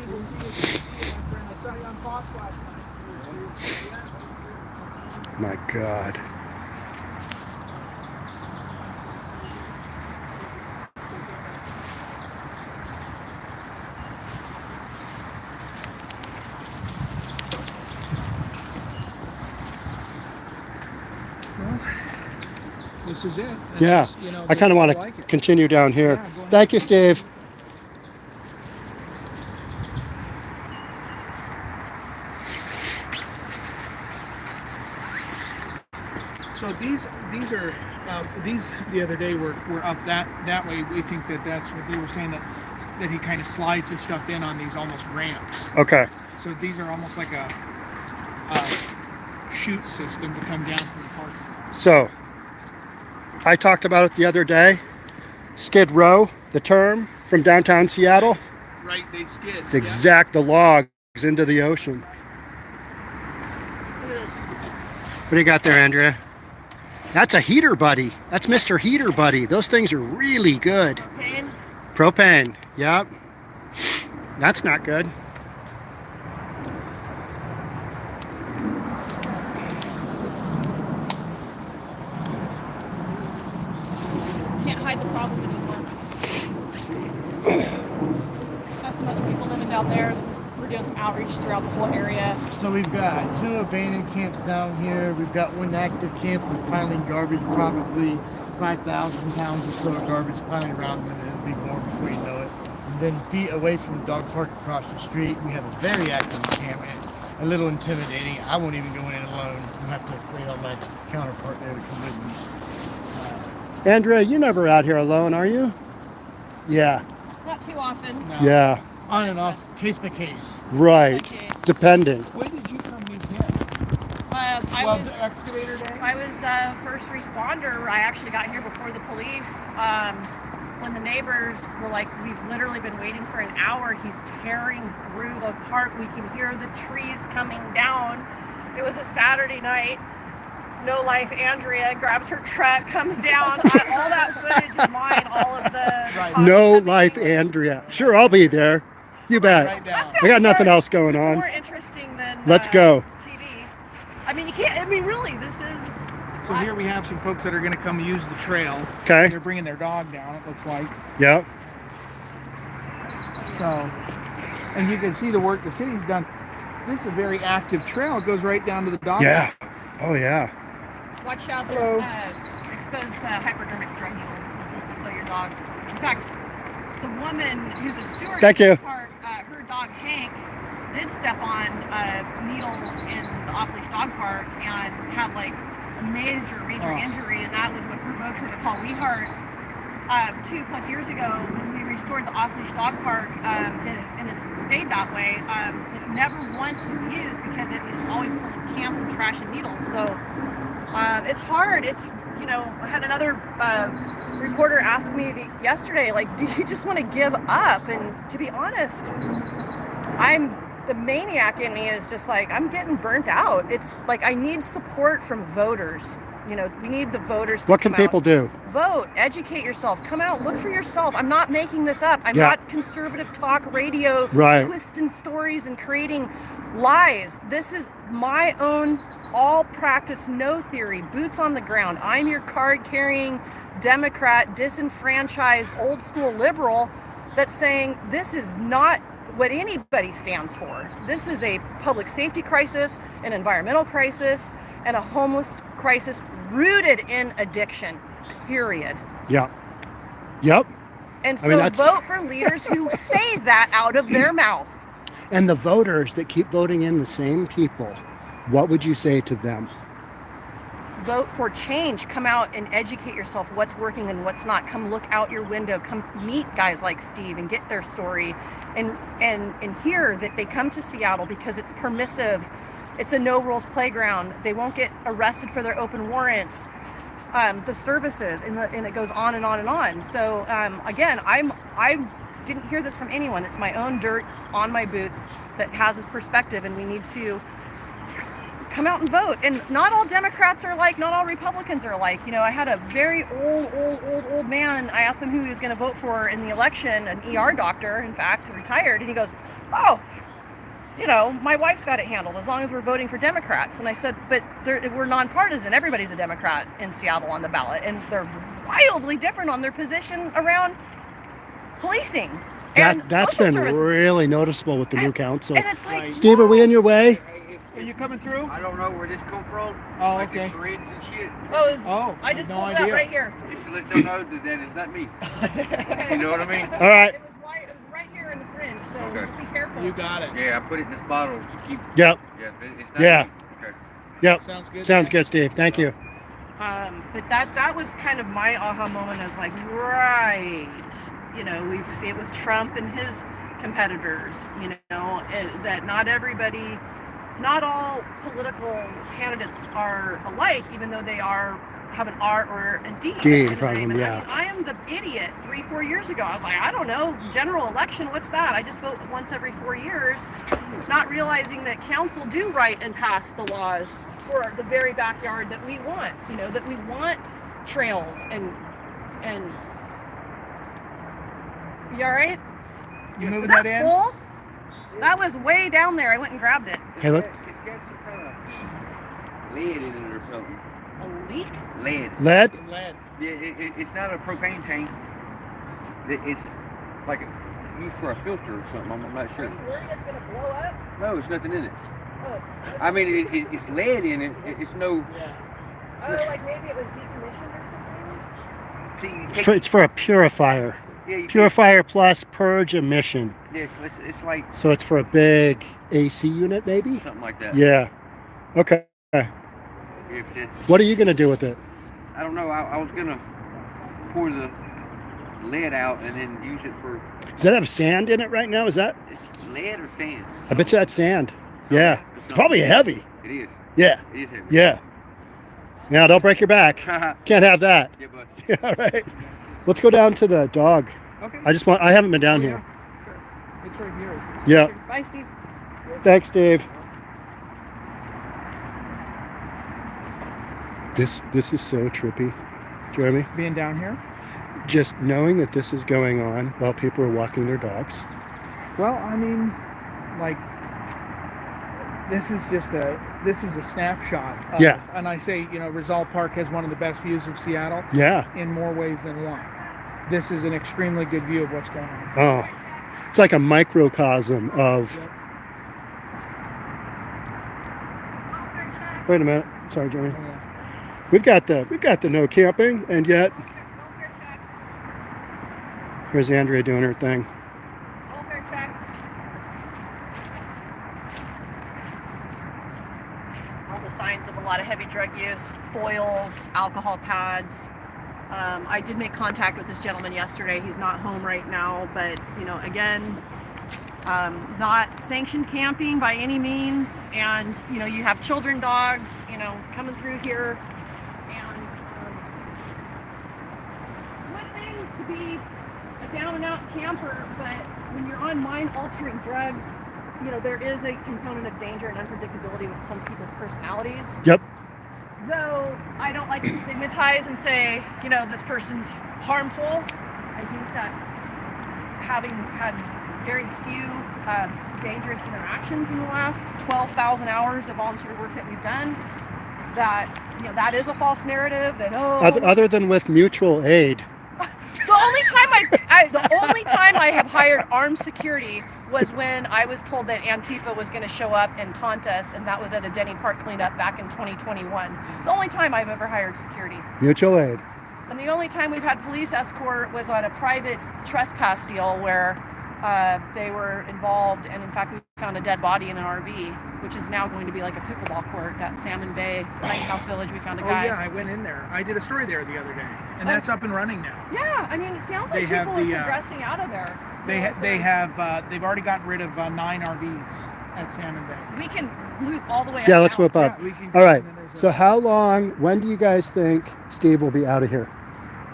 My God. This is it. Yeah, I kind of want to continue down here. Yeah, go ahead. Thank you, Steve. So these are these the other day were up that way. We think that's what they were saying, that he kind of slides his stuff in on these almost ramps. Okay. So these are almost like a chute system to come down from the parking lot. So, I talked about it the other day. Skid Row, the term from downtown Seattle. Right, they skid. It's exact the logs into the ocean. What do you got there, Andrea? That's a heater buddy. That's Mr. Heater Buddy. Those things are really good. Propane. Propane. Yep. That's not good. Can't hide the problem anymore. Got some other people living down there. We're doing some outreach throughout the whole area. So we've got 2 abandoned camps down here. We've got 1 active camp with piling garbage, probably 5,000 pounds or so of garbage piling around them, and it'll be more before you know it. And then feet away from the dog park across the street, we have a very active camp, and a little intimidating. I won't even go in it alone. I'll have to wait on my counterpart there to come with me. Andrea, you're never out here alone, are you? Yeah. Not too often. No. Yeah. On and off, case by case. Right. Okay. Depending. When did you come meet him? The excavator day? I was first responder. I actually got here before the police. When the neighbors were like, we've literally been waiting for an hour. He's tearing through the park. We can hear the trees coming down. It was a Saturday night. No Life Andrea grabs her truck, comes down. All that footage is mine. All of the Right. No Life Andrea. Sure, I'll be there. You bet. Right down. I got nothing else going It's on. more interesting than Let's go. TV. I mean, you can't. I mean, really, this is. So here we have some folks that are going to come use the trail. Okay. They're bringing their dog down, it looks like. Yep. So, and you can see the work the city's done. This is a very active trail. It goes right down to the dog. Yeah. Oh, yeah. Watch out, Hello. there's exposed hypodermic drug needles. So your dog. In fact, the woman who's a steward Thank at this you. park, her dog Hank did step on needles in the off-leash dog park and had like a major injury, and that was what provoked her to call WeHeart 2+ years ago when we restored the off-leash dog park, and it stayed that way. It never once was used because it was always full of cans and trash and needles. So it's hard. It's, I had another reporter ask me yesterday, like, do you just want to give up? And to be honest, the maniac in me is just like, I'm getting burnt out. It's like, I need support from voters. we need the voters to What can come out. people do? Vote, educate yourself, come out, look for yourself. I'm not making this up. I'm not conservative talk radio twisting stories and creating lies. This is my own all practice, no theory, boots on the ground. I'm your card carrying Democrat, disenfranchised, old school liberal that's saying this is not what anybody stands for. This is a public safety crisis, an environmental crisis, and a homeless crisis rooted in addiction, period. Yeah. Yep. And so vote for leaders who say that out of their mouth. And the voters that keep voting in the same people, what would you say to them? Vote for change. Come out and educate yourself what's working and what's not. Come look out your window. Come meet guys like Steve and get their story and hear that they come to Seattle because it's permissive. It's a no rules playground. They won't get arrested for their open warrants. The services and it goes on and on and on. So again, I didn't hear this from anyone. It's my own dirt on my boots that has this perspective, and we need to come out and vote. And not all Democrats are alike, not all Republicans are alike. I had a very old man. I asked him who he was going to vote for in the election, an ER doctor, in fact, retired, and he goes, "Oh, my wife's got it handled as long as we're voting for Democrats." And I said, "But we're nonpartisan. Everybody's a Democrat in Seattle on the ballot, and they're wildly different on their position around policing." That's been really noticeable with the new council. And it's like, Steve, are we in your way? Are you coming through? I don't know where this come from. Oh, like okay. The shreds and shit. I just no pulled it idea. out right here. Just to let them know that it's not me. You know what I mean? All right. It was right here in the fringe, so Okay. just be careful. You got it. Yeah, I put it in this bottle to keep. Yep. Yeah, it's not Yeah. me. Okay. Yep. Sounds good. Sounds good, Steve. Thank you. But that was kind of my aha moment. I was like, right. We see it with Trump and his competitors, that not all political candidates are alike, even though they have an R or a D in their name. And I am the idiot 3-4 years ago. I was like, I don't know, general election, what's that? I just vote once every 4 years, not realizing that council do write and pass the laws for the very backyard that we want, that we want trails and you all right? You moving Was that that in? full? That was way down there. I went and grabbed it. Hey, look. It's got some kind of lead in it or something. A leak? Lead. Lead? Lead. Yeah, it's not a propane tank. It's like used for a filter or something. I'm not Are sure. you worried it's going to blow up? No, there's nothing in it. Oh. I mean, it's lead in it. It's no. Yeah. Like maybe it was decommissioned or something? See, It's for a purifier. yeah, you Purifier plus purge emission. Yeah, it's like So it's for a big AC unit, maybe? something like that. Yeah. Okay. If it, What are you going to do with it? I don't know. I was gonna pour the lead out and then use it for. Does that have sand in it right now? Is that? It's lead or sand? I bet you that's sand. Yeah. It's probably heavy. It is. Yeah. It is heavy. Yeah. Yeah, don't break your back. Can't have that. Yeah, but Yeah, all right. Let's go down to the dog. Okay. I haven't been down here. It's right here. Yeah. Bye, Steve. Thanks, Dave. This is so trippy, Jeremy. Being down here? Just knowing that this is going on while people are walking their dogs. Well, I mean, like, this is a snapshot. Yeah. And I say, Rizal Park has one of the best views of Seattle Yeah. in more ways than one. This is an extremely good view of what's going on. Oh, it's like a microcosm of. Yep. Wait a minute. Sorry, Jeremy. Oh, yeah. We've got the no camping, and yet here's Andrea doing her thing. Welfare check. All the signs of a lot of heavy drug use, foils, alcohol pads. I did make contact with this gentleman yesterday. He's not home right now, but again, not sanctioned camping by any means. And you have children, dogs, coming through here. And it's one thing to be a down and out camper, but when you're on mind altering drugs, there is a component of danger and unpredictability with some people's personalities. Yep. though I don't like to stigmatize and say, you know, this person's harmful, I think that having had very few dangerous interactions in the last 12,000 hours of volunteer work that we've done, that, you know, that is a false narrative, that, oh... Other than with mutual aid. The only time I have hired armed security was when I was told that Antifa was going to show up and taunt us, and that was at a Denny Park cleanup back in 2021. It's the only time I've ever hired security. Mutual aid. And the only time we've had police escort was on a private trespass deal where they were involved, and in fact we found a dead body in an RV, which is now going to be like a pickleball court. That Salmon Bay Lighthouse Village, we found a guy. Oh yeah, I went in there. I did a story there the other day, and that's up and running now. Yeah, I mean, it sounds like people are progressing out of there. They've already gotten rid of 9 RVs at Salmon Bay. We can loop all the way up. Yeah, let's whip up. Yeah, all right. So when do you guys think Steve will be out of here?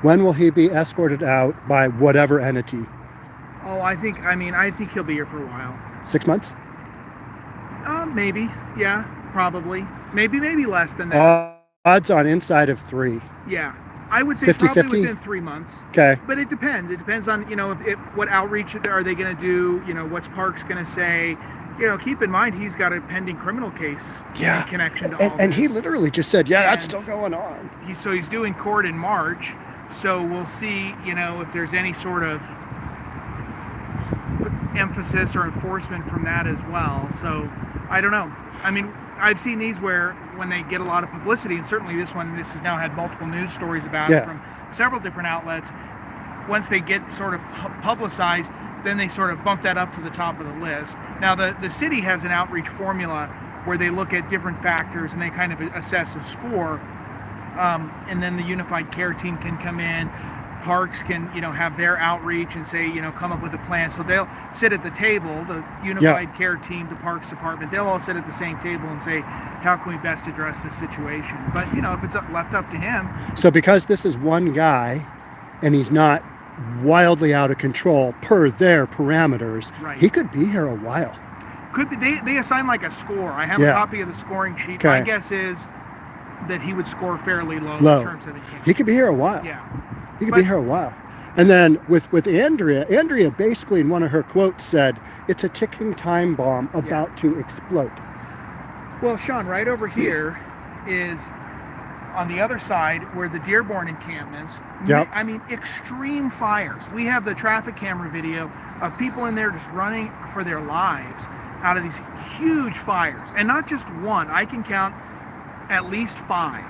When will he be escorted out by whatever entity? Oh, I think he'll be here for a while. 6 months? Maybe. Yeah, probably. Maybe less than that. Odds on inside of 3. Yeah. I would say 50, probably 50? within 3 months. Okay. But it depends. It depends on, you know, what outreach are they going to do? You know, what's Parks going to say? You know, keep in mind he's got a pending criminal case in connection to all this. And he literally just said, that's still going on. He's doing court in March. So we'll see, you know, if there's any sort of emphasis or enforcement from that as well. So I don't know. I mean, I've seen these where when they get a lot of publicity, and certainly this has now had multiple news stories about it from several different outlets. Once they get sort of publicized, then they sort of bump that up to the top of the list. Now the city has an outreach formula where they look at different factors and they kind of assess a score. And then the unified care team can come in. Parks can, you know, have their outreach and say, you know, come up with a plan. So they'll sit at the table, the unified care team, the Parks department, they'll all sit at the same table and say, how can we best address this situation? But, you know, if it's left up to him. So because this is one guy and he's not wildly out of control per their parameters, he could be here a while. Could be. They assign like a score. I have a copy of the scoring sheet. Okay. My guess is that he would score fairly low in terms of encampments. He could be here a while. Yeah. He could be here a while. And then with Andrea basically in one of her quotes said, it's a ticking time bomb about to explode. Well, Sean, right over here is on the other side where the Dearborn encampments, I mean, extreme fires. We have the traffic camera video of people in there just running for their lives out of these huge fires. And not just one, I can count at least 5.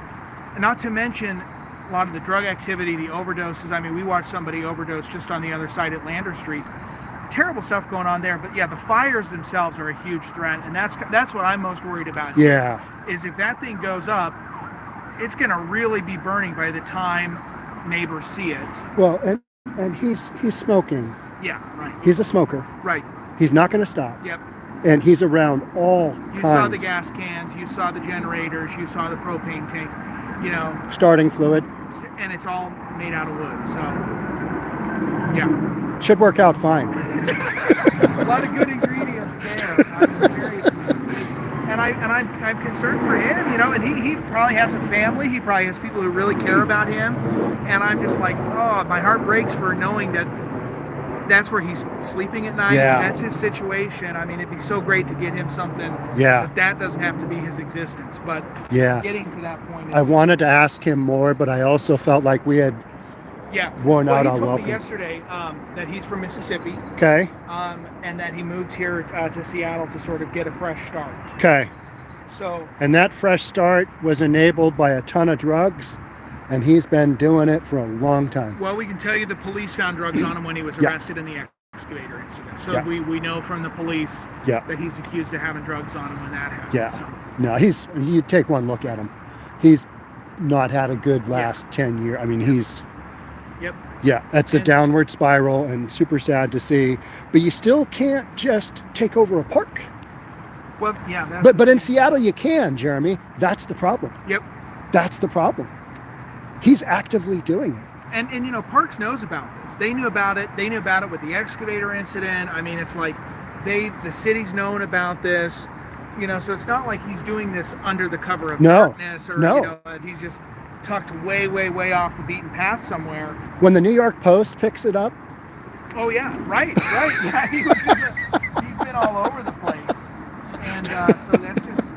And not to mention a lot of the drug activity, the overdoses. I mean, we watched somebody overdose just on the other side at Lander Street. Terrible stuff going on there. But yeah, the fires themselves are a huge threat. And that's what I'm most worried about here. Yeah. Is if that thing goes up, it's going to really be burning by the time neighbors see it. Well, and he's smoking. Yeah, right. He's a smoker. Right. He's not going to stop. Yep. And he's around all kinds. You saw the gas cans, you saw the generators, you saw the propane tanks, you know. Starting fluid. And it's all made out of wood, so yeah. Should work out fine. A lot of good ingredients there. I mean, seriously. And I'm concerned for him, you know, and he probably has a family, he probably has people who really care about him. And I'm just like, oh, my heart breaks for knowing that that's where he's sleeping at night. Yeah. That's his situation. I mean, it'd be so great to get him something. Yeah. That doesn't have to be his existence. But getting to that point is... I wanted to ask him more, but I also felt like we had worn out our welcome. He told me yesterday that he's from Mississippi. Okay. And that he moved here to Seattle to sort of get a fresh start. Okay. So... And that fresh start was enabled by a ton of drugs. And he's been doing it for a long time. Well, we can tell you the police found drugs on him when he was arrested in the excavator incident. So we know from the police that he's accused of having drugs on him when that happened. Yeah. So. No, you take one look at him. He's not had a good last 10 years. I mean, he's... Yep. Yeah, that's a downward spiral and super sad to see. But you still can't just take over a park. Well, yeah. But in Seattle you can, Jeremy. That's the problem. Yep. That's the problem. He's actively doing it. And you know, Parks knows about this. They knew about it. They knew about it with the excavator incident. I mean, it's like the city's known about this. You know, so it's not like he's doing this under the cover of No. darkness, or No. you know, he's just tucked way, way, way off the beaten path somewhere. When the New York Post picks it up, Oh yeah, right. Yeah, he's been all over the place, and so that's just.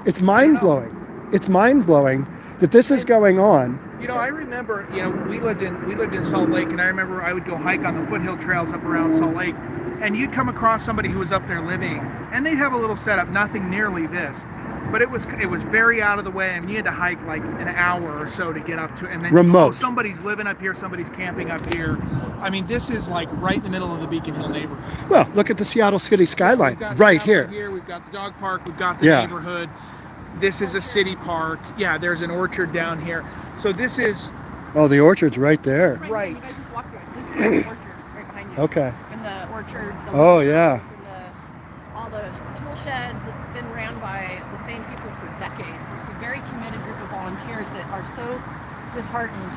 it's mind-blowing. It's mind-blowing that this is going on. You know, I remember. You know, we lived in Salt Lake, and I remember I would go hike on the foothill trails up around Salt Lake, and you'd come across somebody who was up there living, and they'd have a little setup, nothing nearly this, but it was very out of the way. I mean, you had to hike like an hour or so to get up to it, and then Remote. Somebody's living up here, somebody's camping up here. I mean, this is like right in the middle of the Beacon Hill neighborhood. Well, look at the Seattle city skyline We've got right Seattle here. We've got the dog park. We've got the neighborhood. This is a city park. Yeah, there's an orchard down here. So this is. Oh, the orchard's right there. Right. You guys just walk through it. This is the orchard right behind you. Okay. And the orchard. The Oh, yeah. and all the tool sheds. It's been ran by the same people for decades. It's a very committed group of volunteers that are so disheartened.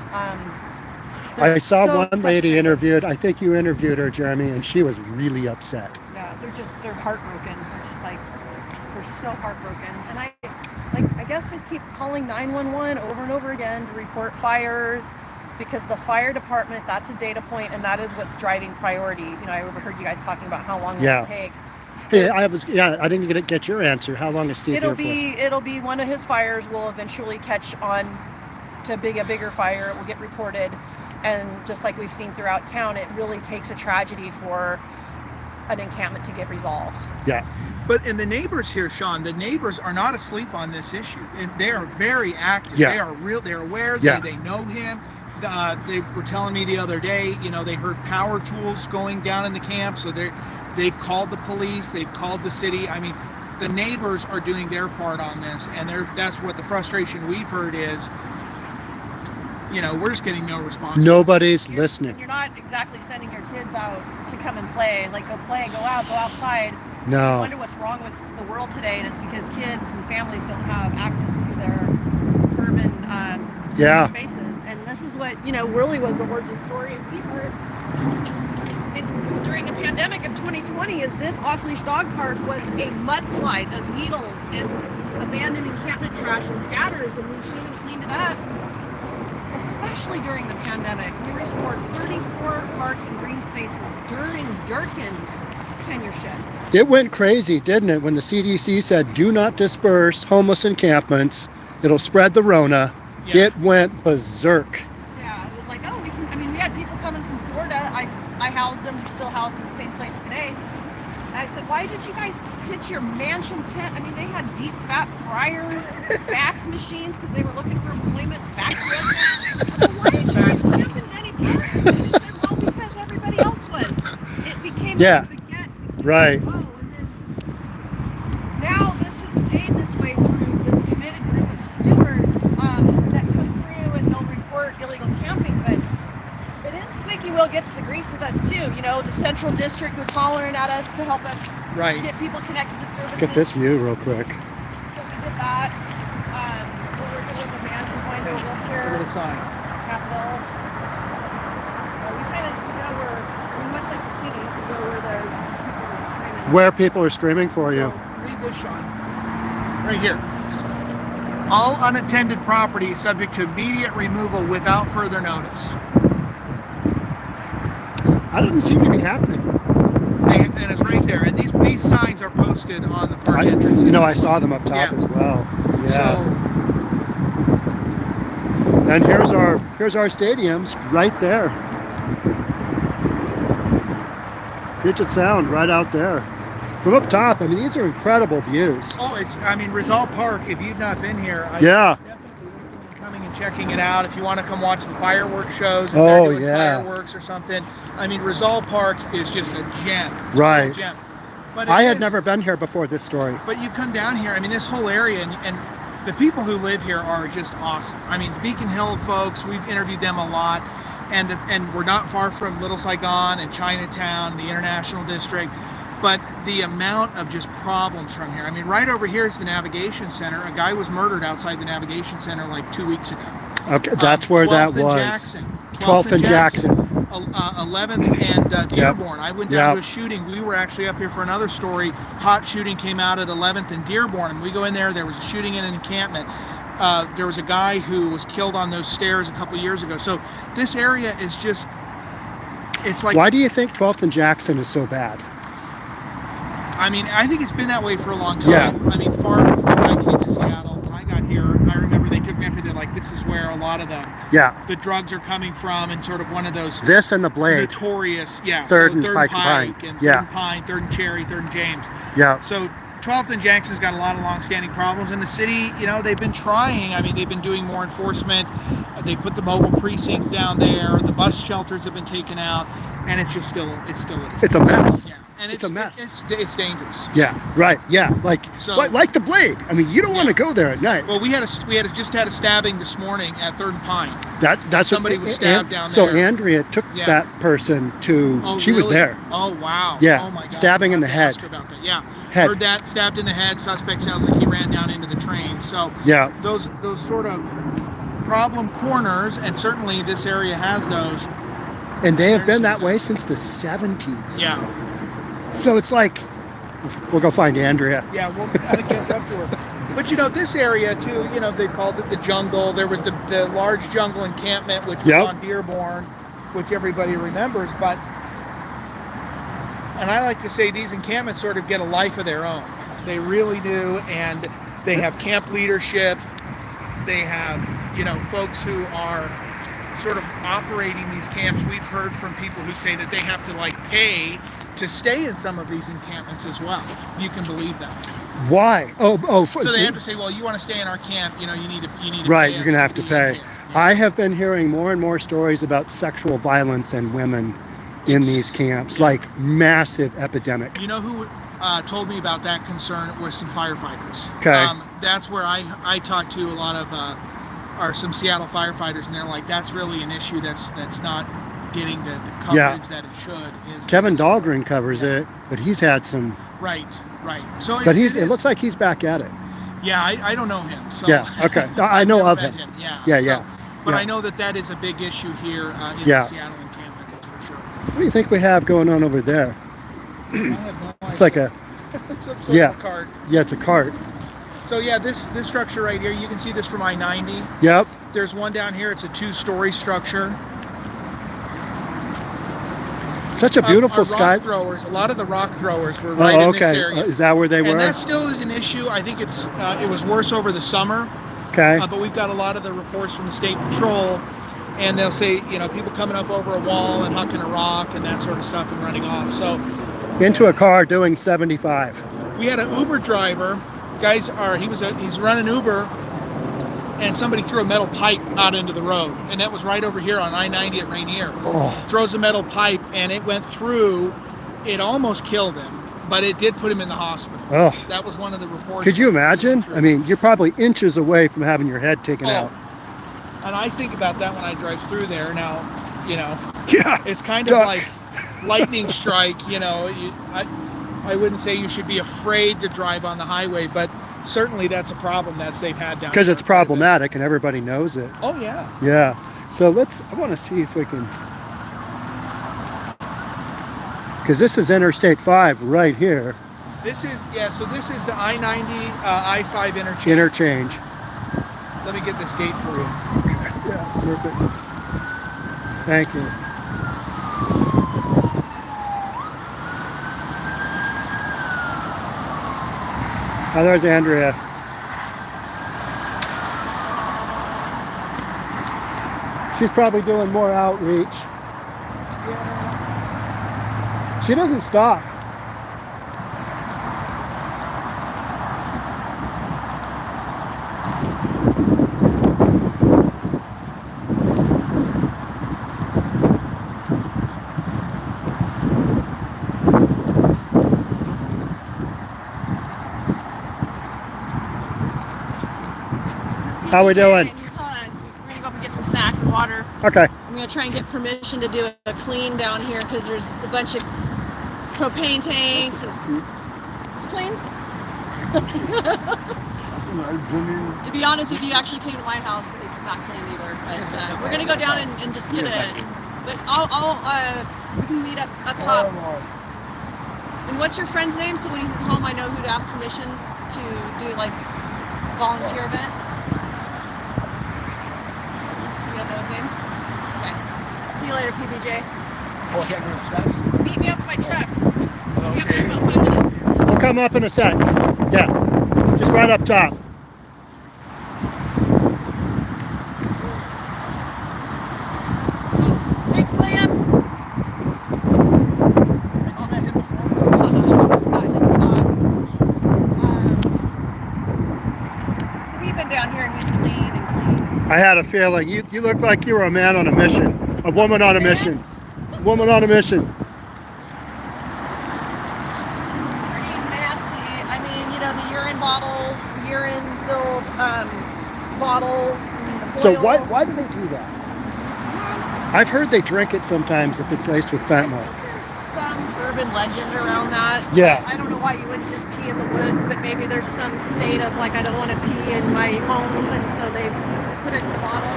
I saw so one lady frustrated. interviewed. I think you interviewed her, Jeremy, and she was really upset. Yeah, they're heartbroken. They're just like, they're so heartbroken. And I guess just keep calling 911 over and over again to report fires, because the fire department, that's a data point, and that is what's driving priority. You know, I overheard you guys talking about how long it will take. Hey, I didn't get your answer. How long is Steve here for? It'll be one of his fires will eventually catch on to a bigger fire. It will get reported. And just like we've seen throughout town, it really takes a tragedy for an encampment to get resolved. Yeah. But in the neighbors here, Sean, the neighbors are not asleep on this issue. And they are very active. Yeah. They are real. They're aware. Yeah. They know him. They were telling me the other day, you know, they heard power tools going down in the camp. So they've called the police. They've called the city. I mean, the neighbors are doing their part on this. And that's what the frustration we've heard is, you know, we're just getting no response. Nobody's listening. You're not exactly sending your kids out to come and play. Like, go outside. No. I wonder what's wrong with the world today, and it's because kids and families don't have access to their urban spaces. And this is what, you know, really was the origin story of We Heart. And during the pandemic of 2020, is this off-leash dog park was a mudslide of needles and abandoned encampment trash and scatters, and we came and cleaned it up. Especially during the pandemic, we restored 34 parks and green spaces during Durkin's tenureship. It went crazy, didn't it, when the CDC said, do not disperse homeless encampments. It'll spread the Rona. Yeah. It went berserk. Yeah, it was like, oh, we had people coming from Florida. I housed them. They're still housed in the same place today. And I said, why did you guys pitch your mansion tent? I mean, they had deep fat fryers, fax machines, because they were looking for employment, fax residents. Why did you guys jump in any park? And they said, well, because everybody else was. It became Yeah. a baguette. Right. Oh, and then now this has stayed this way through this committed group of stewards that come through and they'll report illegal camping, but it is squeaky wheel gets the grease with us too. You know, the central district was hollering at us to help us get people connected to services. Get this view real quick. So we did that. We're working with the band from Find a Wheelchair. Look at the sign. Capital. We kind of, you know, we're much like the city. We go where there's people screaming. Where people are screaming for you. So, read this, Sean. Right here. All unattended property is subject to immediate removal without further notice. That doesn't seem to be happening. And it's right there. And these signs are posted on the park entrance. You know, I saw them up top as well. Yeah. And here's our stadiums right there. Puget Sound right out there. From up top, I mean, these are incredible views. Oh, Rizal Park, if you've not been here, I definitely recommend coming and checking it out. If you want to come watch the fireworks shows, if they're doing fireworks or something. I mean, Rizal Park is just a gem. Right. A gem. But I had never been here before this story. But you come down here, I mean, this whole area, and the people who live here are just awesome. I mean, the Beacon Hill folks, we've interviewed them a lot. And we're not far from Little Saigon and Chinatown, the International District. But the amount of just problems from here. I mean, right over here is the Navigation Center. A guy was murdered outside the Navigation Center like 2 weeks ago. Okay, that's where that was. 12th and Jackson. 11th and Dearborn. I went down Yep. to a shooting. We were actually up here for another story. Hot shooting came out at 11th and Dearborn. And we go in there. There was a shooting in an encampment. There was a guy who was killed on those stairs a couple years ago. So this area is just, it's like... Why do you think 12th and Jackson is so bad? I mean, I think it's been that way for a long time. Yeah. I mean, far before I came to Seattle, when I got here, I remember they took me up here. They're like, this is where a lot of the drugs are coming from, and sort of one of those This and the Blade. notorious, Third so and Third Pike Pike Pine. and Yeah. Third and Pine, Third and Cherry, Third and James. Yeah. So 12th and Jackson's got a lot of long-standing problems in the city. You know, they've been trying. I mean, they've been doing more enforcement. They put the mobile precinct down there. The bus shelters have been taken out, and it's just still It's a mess. Yeah. And It's a mess. It's dangerous. Yeah, right. Yeah, like the Blade. I mean, you don't want to go there at night. Well, we just had a stabbing this morning at Third and Pine. That's somebody was stabbed down so there. So Andrea took that person to. Oh, she was really? there. Oh wow. Yeah. Oh my God. Stabbing in the I'll head. ask her about that. Yeah. Head. Heard that, stabbed in the head. Suspect sounds like he ran down into the train. So yeah, those sort of problem corners, and certainly this area has those. And they have been that way since the 70s. Yeah. So it's like, we'll go find Andrea. Yeah, we'll gotta get up to her. But you know, this area too, you know, they called it the jungle. There was the large jungle encampment, which was on Dearborn, which everybody remembers. But, and I like to say these encampments sort of get a life of their own. They really do, and they have camp leadership. They have, you know, folks who are sort of operating these camps. We've heard from people who say that they have to like pay to stay in some of these encampments as well. You can believe that. Why? So they have to say, well, you want to stay in our camp, you know, you need to right, pay you're going to have to pay. Yeah. I have been hearing more and more stories about sexual violence and women in these camps, like massive epidemic. You know who told me about that concern was some firefighters. Okay. That's where I talked to a lot of some Seattle firefighters, and they're like, that's really an issue that's not getting the coverage that it should. Kevin Dahlgren covers it, but he's had some. Right. So, but it looks like he's back at it. Yeah, I don't know him. So yeah, okay. I know of him. Yeah. But I know that is a big issue here in the Seattle encampment, that's for sure. What do you think we have going on over there? I have no idea. It's like a. It's some sort of a cart. Yeah, it's a cart. So yeah, this structure right here, you can see this from I-90. Yep. There's one down here. It's a 2-story structure. Such a beautiful sky. Rock throwers. A lot of the rock throwers were right in this area. Is that where they were? And that still is an issue. I think it was worse over the summer. Okay. But we've got a lot of the reports from the state patrol, and they'll say, you know, people coming up over a wall and hucking a rock and that sort of stuff and running off. So into a car doing 75. We had an Uber driver. He's running Uber, and somebody threw a metal pipe out into the road, and that was right over here on I-90 at Rainier. Throws a metal pipe, and it went through. It almost killed him, but it did put him in the hospital. That was one of the reports. Could you imagine? I mean, you're probably inches away from having your head taken out. And I think about that when I drive through there. Now, you know, it's kind Duck. of like lightning strike. You know, I wouldn't say you should be afraid to drive on the highway, but certainly that's a problem they've had down there. Because it's problematic and everybody knows it. Oh yeah. Yeah. So I want to see if we can, because this is Interstate 5 right here. This is the I-90 I-5 interchange. Interchange. Let me get this gate for you. Yeah, perfect. Thank you. Oh, there's Andrea. She's probably doing more outreach. Yeah. She doesn't stop. How we doing? We're gonna go up and get some snacks and water. Okay. I'm gonna try and get permission to do a clean down here because there's a bunch of propane tanks. It's clean. To be honest, if you actually came to my house, it's not clean either. But we're gonna go down and just get a But we can meet up top. And what's your friend's name? So when he's home, I know who to ask permission to do like volunteer event. You don't know his name? Okay. See you later, PBJ. Meet me up at my truck. Meet me up in about 5 minutes. We'll come up in a sec. Yeah, just right up top. Thanks, William. Down here and we clean and clean. I had a feeling. You look like you were a man on a mission. A woman on a mission. Woman on a mission. Pretty nasty. I mean, you know, the urine bottles, urine-filled bottles. So why do they do that? I've heard they drink it sometimes if it's laced with fentanyl. There's some urban legend around that. Yeah. I don't know why you wouldn't just pee in the woods, but maybe there's some state of like, I don't want to pee in my home, and so they put it in the bottle.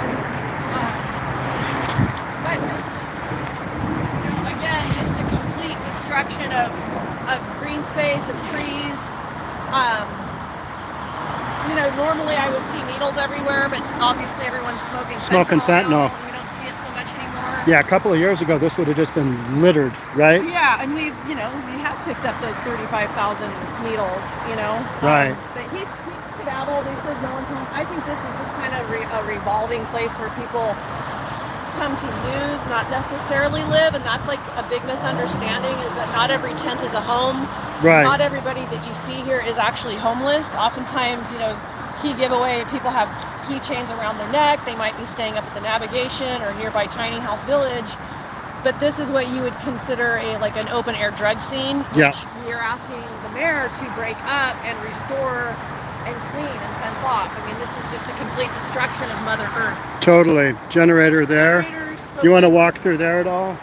But this is, you know, again, just a complete destruction of green space, of trees. You know, normally I would see needles everywhere, but obviously everyone's smoking fentanyl. You don't see it so much anymore. Yeah, a couple of years ago, this would have just been littered, right? Yeah, and we have picked up those 35,000 needles, you know. Right. But he's skedaddled. He says no one's home. I think this is just kind of a revolving place where people come to use, not necessarily live, and that's like a big misunderstanding, is that not every tent is a home. Right. Not everybody that you see here is actually homeless. Oftentimes, you know, key giveaway, people have keychains around their neck. They might be staying up at the Navigation or nearby Tiny House Village. But this is what you would consider an open air drug scene, which we are asking the mayor to break up and restore and clean and fence off. I mean, this is just a complete destruction of Mother Earth. Totally. Generator there. Do you want to walk through there at all?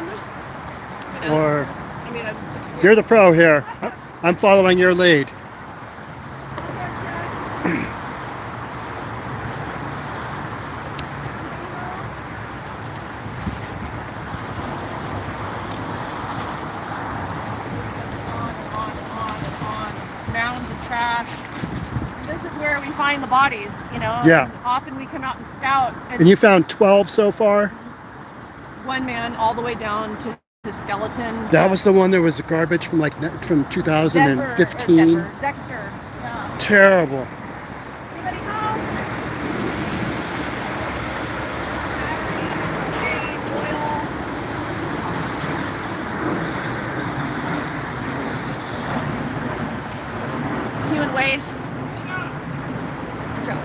There's, Or I mean, I'm just, you're the pro here. I'm following your lead. Mounds of trash. This is where we find the bodies, you know. Yeah. And often we come out and scout. And you found 12 so far? One man all the way down to his skeleton. That was the one that was the garbage from 2015. Dexter. Yeah. Terrible. Anybody home? Human waste. Joe.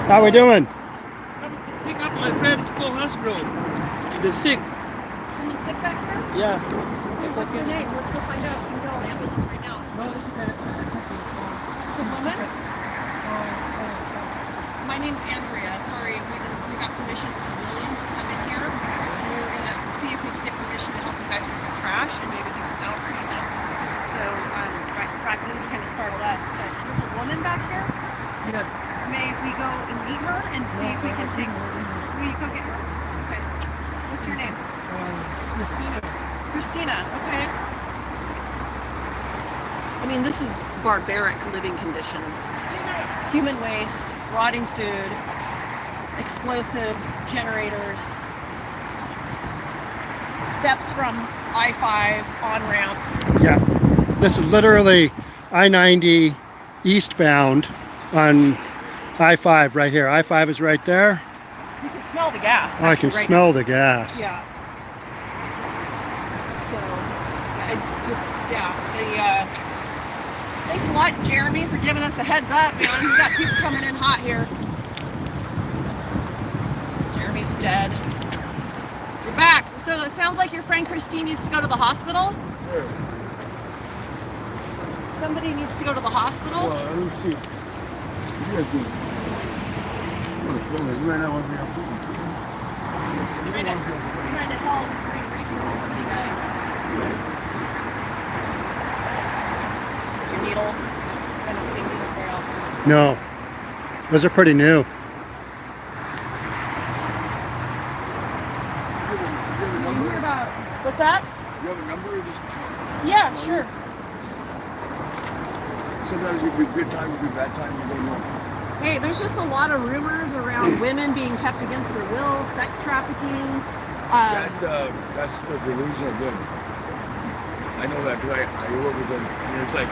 How we doing? Come pick up my friend to go hospital. They're sick. Someone sick back there? Yeah. What's the name? Let's go find out. We can get on the ambulance right now. It's a woman? My name's Andrea. Sorry, we got permission from William to come in here, and we were gonna see if we could get permission to help you guys with your trash and maybe do some outreach. So, in fact, this kind of startled us. But there's a woman back here. Yeah. May we go and meet her and see if we can take? Will you go get her? Okay. What's your name? Christina. Christina. Okay. I mean, this is barbaric living conditions. Human waste, rotting food, explosives, generators, steps from I-5 on ramps. Yeah. This is literally I-90 eastbound on I-5 right here. I-5 is right there. You can smell the gas. Oh, I can actually, right smell now. the gas. Yeah. So, thanks a lot, Jeremy, for giving us a heads up, man. We got people coming in hot here. Jeremy's dead. You're back. So it sounds like your friend Christine needs to go to the hospital. Where? Somebody needs to go to the hospital. Well, let me see. You guys do. I'm gonna film it. You might not want to be on film. Trying to help bring resources to you guys. Your needles. I don't see needles very often. No. Those are pretty new. a number? Or just Yeah, call sure. you? Sometimes it could be good times, it could be bad times, you don't know. Hey, there's just a lot of rumors around women being kept against their will, sex trafficking. That's the delusion of them. I know that because I work with them, and it's like,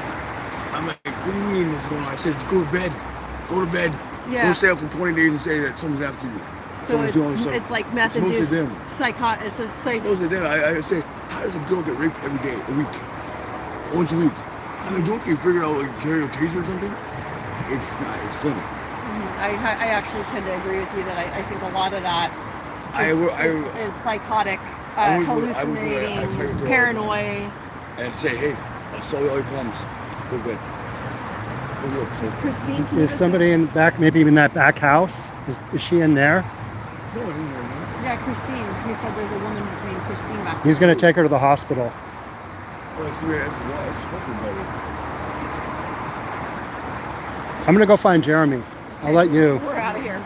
I'm like, what do you mean this is going on? I said, go to bed. Go to bed. Yeah. Don't stay up for 20 days and say that someone's after you. So Someone's doing something. it's like It's meth-induced mostly them. It's a psych. Most of them, I say, how does a girl get raped every day, a week? Once a week. I mean, don't you figure out like carry a taser or something? It's not, it's them. I actually tend to agree with you that I think a lot of that is psychotic, hallucinating, paranoid. And say, hey, I'll solve all your problems. Go to bed. Go work. Is Christine? Can you Is just- somebody in the back, maybe in that back house? Is she in there? There's no one in there, man. Yeah, Christine. He said there's a woman named Christine back He's going to take her to the hospital. Oh, that's comfort better. I'm going to go find Jeremy. I'll let you. We're out of here.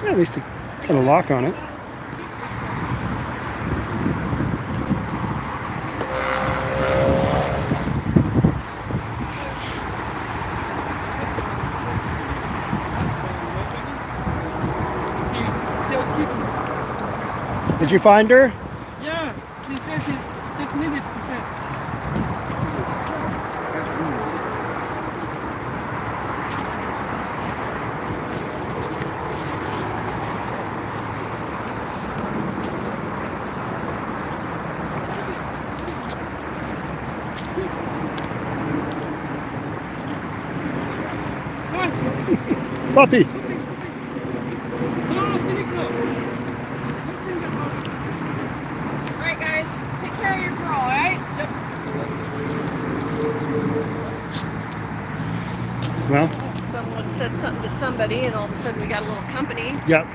Yeah, at least he got a lock on it. Did you find her? Yeah, she said she just needed to check. Puppy. Alright guys, take care of your girl, alright? Well, Someone said something to somebody and all of a sudden we got a little company. yep.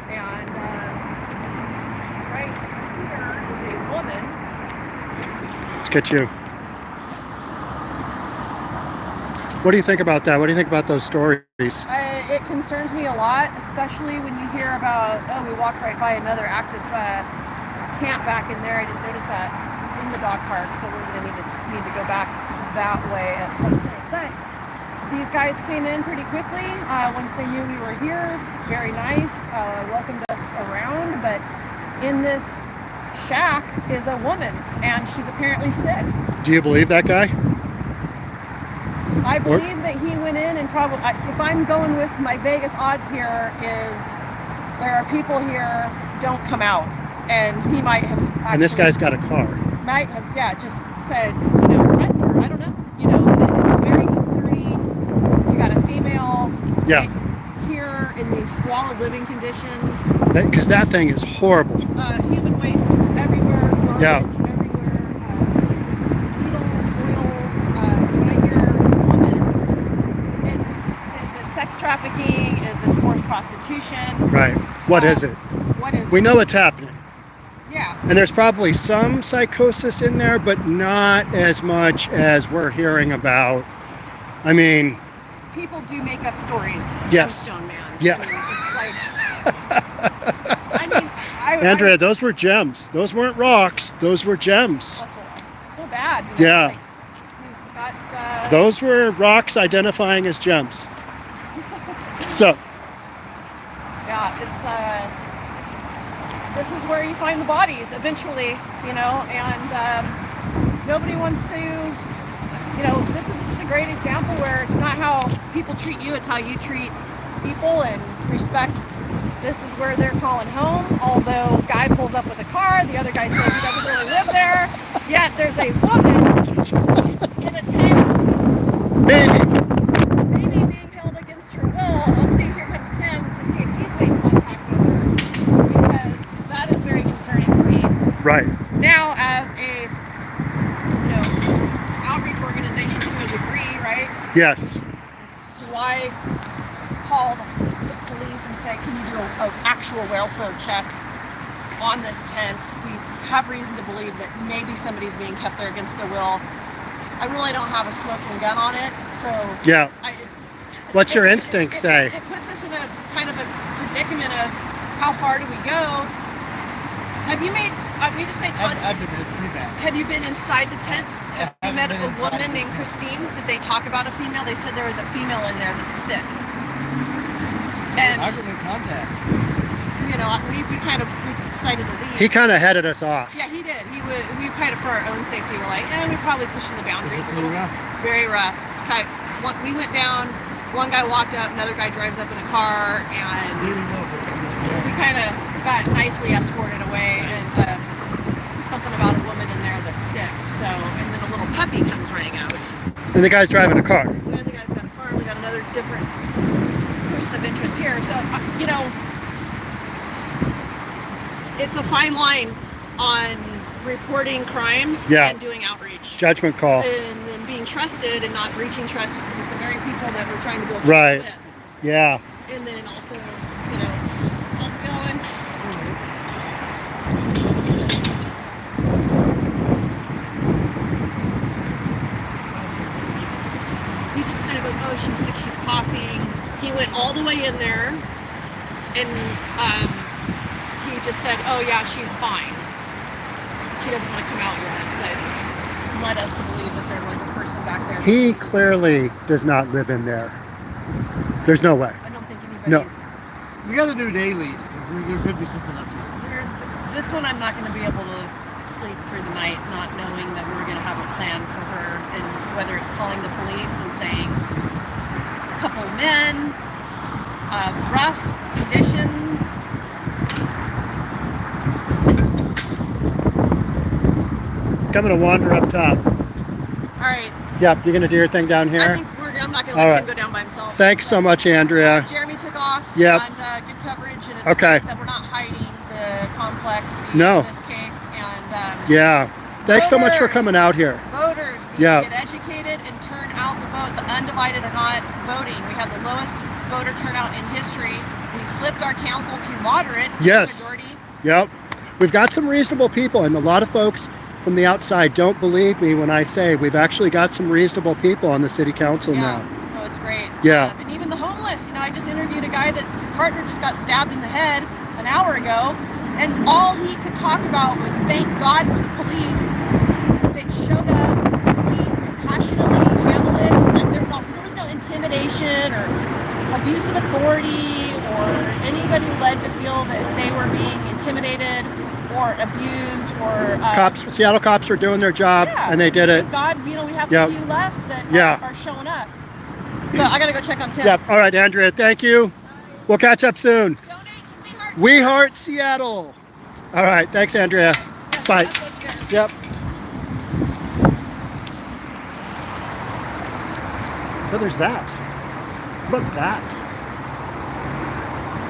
And right here is a woman. Let's get you. What do you think about that? What do you think about those stories? It concerns me a lot, especially when you hear about, we walked right by another active camp back in there. I didn't notice that in the dog park, so we're going to need to go back that way at some point. But these guys came in pretty quickly once they knew we were here. Very nice, welcomed us around. But in this shack is a woman, and she's apparently sick. Do you believe that guy? I believe that he went in and probably, if I'm going with my Vegas odds here, is there are people here, don't come out. And he might have actually, And this guy's got a car. might have, just said, I don't know. It's very concerning. You got a female Yeah. here in these squalid living conditions. Because that thing is horrible. Human waste everywhere, garbage Yeah. everywhere, needles, foils. When I hear woman, is this sex trafficking? Is this forced prostitution? Right. What is it? What is We it? know it's happening. Yeah. And there's probably some psychosis in there, but not as much as we're hearing about. I mean, People do make up stories. Yes. Gemstone Man. Yeah. I mean, Andrea, those were gems. Those weren't rocks. Those were gems. So bad. Yeah. He's got. Those were rocks identifying as gems. So, Yeah, this is where you find the bodies eventually, and nobody wants to, this is just a great example where it's not how people treat you, it's how you treat people and respect. This is where they're calling home, although guy pulls up with a car, the other guy says he doesn't really live there, yet there's a woman in a tent. Maybe being held against her will. Let's see, here comes Tim to see if he's made contact with her, because that is very concerning to me. right. Now, as a outreach organization to a degree, right? Yes. Do I call the police and say, can you do an actual welfare check on this tent? We have reason to believe that maybe somebody's being kept there against their will. I really don't have a smoking gun on it, so Yeah. What's your instinct say? It puts us in a kind of a predicament of how far do we go? Have you made? We just made contact. I've been there. It's pretty bad. Have you been inside the tent? Have you met been a inside woman the named tent. Christine? Did they talk about a female? They said there was a female in there that's sick. And I've been in contact. you know, we decided to leave. He kind of headed us off. Yeah, he did. We kind of, for our own safety, were like, we're probably pushing the boundaries a Pretty little. rough. Very rough. We went down. One guy walked up. Another guy drives up in a car, and Really low for it. we kind of got nicely escorted away. And something about a woman in there that's sick. So, and then a little puppy comes running out. And the guy's driving a car. And the guy's got a car. We got another different person of interest here. So, you know, it's a fine line on reporting crimes and doing outreach. Judgment call. And being trusted and not breaching trust with the very people that we're trying to build trust Right. with. Yeah. And then also, you know, how's it going? He just kind of goes, oh, she's sick, she's coughing. He went all the way in there and he just said, oh yeah, she's fine. She doesn't want to come out yet, but led us to believe that there was a person back there. He clearly does not live in there. There's no way. I don't think No. anybody's... We got to do dailies because there could be something up here. This one I'm not going to be able to sleep through the night not knowing that we're going to have a plan for her, and whether it's calling the police and saying a couple of men, rough conditions. I'm going to wander up top. All right. Yep, you're going to do your thing down I here? think I'm not going to All let right. him go down by himself. Thanks so much, Andrea. Jeremy took off. Yep. And good coverage, and it's Okay. great that we're not hiding the complexity No. of this case. And Yeah. Thanks so much for Voters. coming out here. voters need Yeah. to get educated and turn out the vote. The undivided are not voting. We had the lowest voter turnout in history. We flipped our council to moderate. Yes. Majority. Yep. We've got some reasonable people, and a lot of folks from the outside don't believe me when I say we've actually got some reasonable people on the city council Yeah. now. Oh, it's great. Yeah. And even the homeless. You know, I just interviewed a guy that's partner just got stabbed in the head an hour ago, and all he could talk about was thank God for the police. They showed up quickly, compassionately, handled it. He's like, there was no intimidation or abuse of authority or anybody led to feel that they were being intimidated or abused or Seattle cops are doing their job, yeah, and they did it. Thank God, you know, we have Yep. a few left that Yeah. are showing up. So I gotta go check on Tim. Yep. All right, Andrea, thank you. We'll catch up soon. Donate to We Heart We Heart Seattle. All right, thanks, Andrea. Bye. Yep. So there's that. Look at that.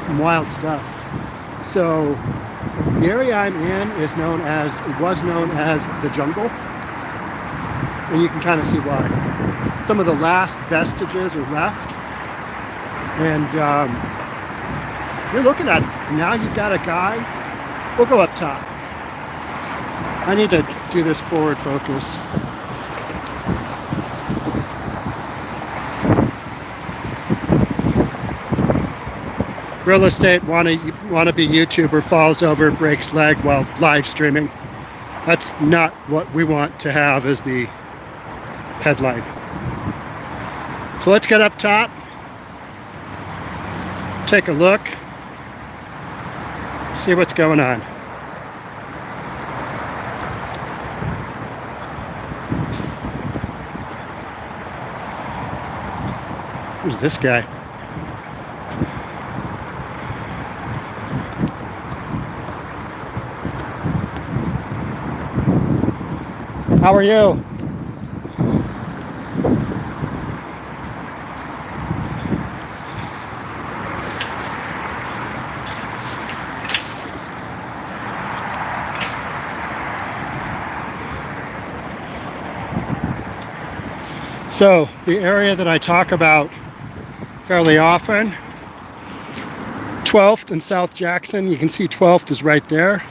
Some wild stuff. So the area I'm in was known as the jungle. And you can kind of see why. Some of the last vestiges are left. And you're looking at it. And now you've got a guy. We'll go up top. I need to do this forward focus. Real estate wannabe YouTuber falls over, breaks leg while live streaming. That's not what we want to have as the headline. So let's get up top, take a look, see what's going on. Who's this guy? How are you? So the area that I talk about fairly often, 12th and South Jackson, you can see 12th is right there,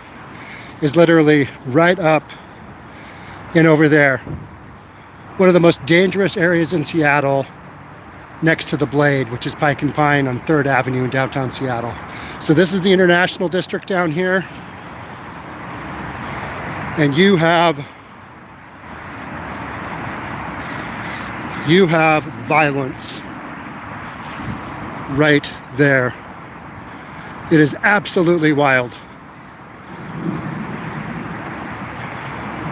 is literally right up and over there. One of the most dangerous areas in Seattle, next to the Blade, which is Pike and Pine on 3rd Avenue in downtown Seattle. So this is the International District down here. And you have violence right there. It is absolutely wild.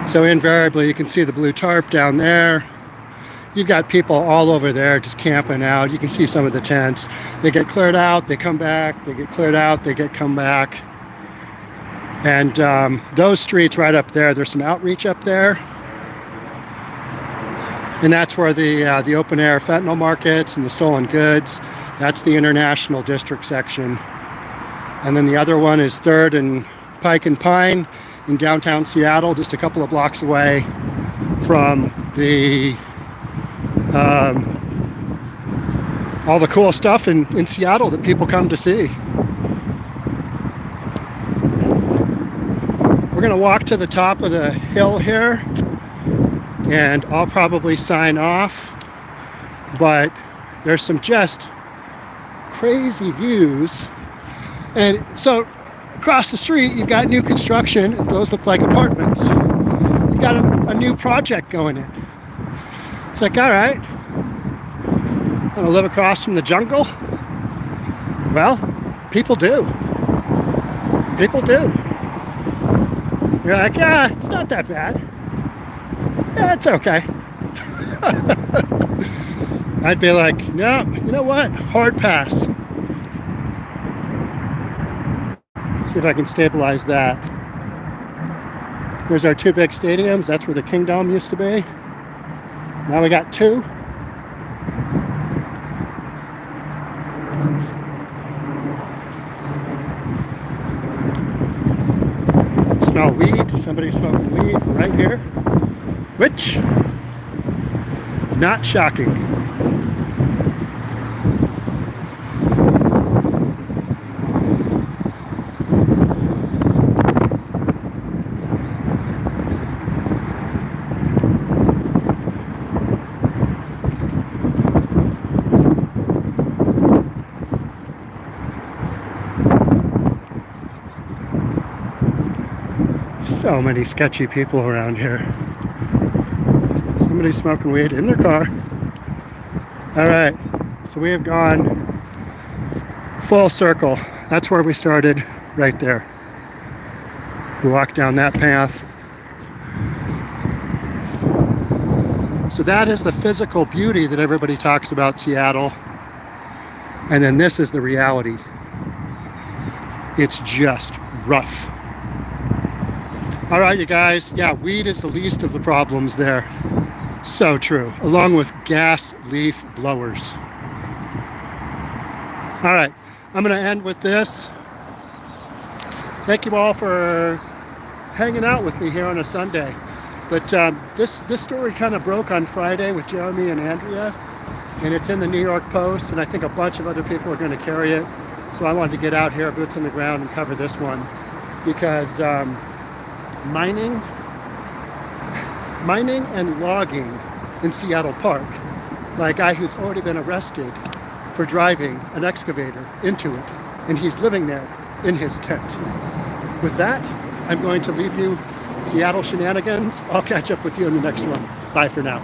So invariably you can see the blue tarp down there. You've got people all over there just camping out. You can see some of the tents. They get cleared out, they come back, they get cleared out, they get come back. And those streets right up there, there's some outreach up there. And that's where the open air fentanyl markets and the stolen goods, that's the International District section. And then the other one is 3rd and Pike and Pine in downtown Seattle, just a couple of blocks away from the all the cool stuff in Seattle that people come to see. We're gonna walk to the top of the hill here and I'll probably sign off, but there's some just crazy views. And so across the street you've got new construction. Those look like apartments. You've got a new project going in. It's like, all right, I'm gonna live across from the jungle. Well, people do. People do. You're like, yeah, it's not that bad. Yeah, it's okay. I'd be like, no, you know what? Hard pass. See if I can stabilize that. There's our 2 big stadiums. That's where the Kingdom used to be. Now we got 2. Smell weed. Somebody's smoking weed right here. Which, not shocking. So many sketchy people around here. Somebody's smoking weed in their car. All right, so we have gone full circle. That's where we started, right there. We walked down that path. So that is the physical beauty that everybody talks about Seattle. And then this is the reality. It's just rough. All right, you guys. Yeah, weed is the least of the problems there. So true. Along with gas leaf blowers. All right, I'm going to end with this. Thank you all for hanging out with me here on a Sunday. But this story kind of broke on Friday with Jeremy and Andrea, and it's in the New York Post, and I think a bunch of other people are going to carry it. So I wanted to get out here, boots on the ground, and cover this one because mining and logging in Seattle Park by a guy who's already been arrested for driving an excavator into it, and he's living there in his tent. With that, I'm going to leave you Seattle shenanigans. I'll catch up with you in the next one. Bye for now.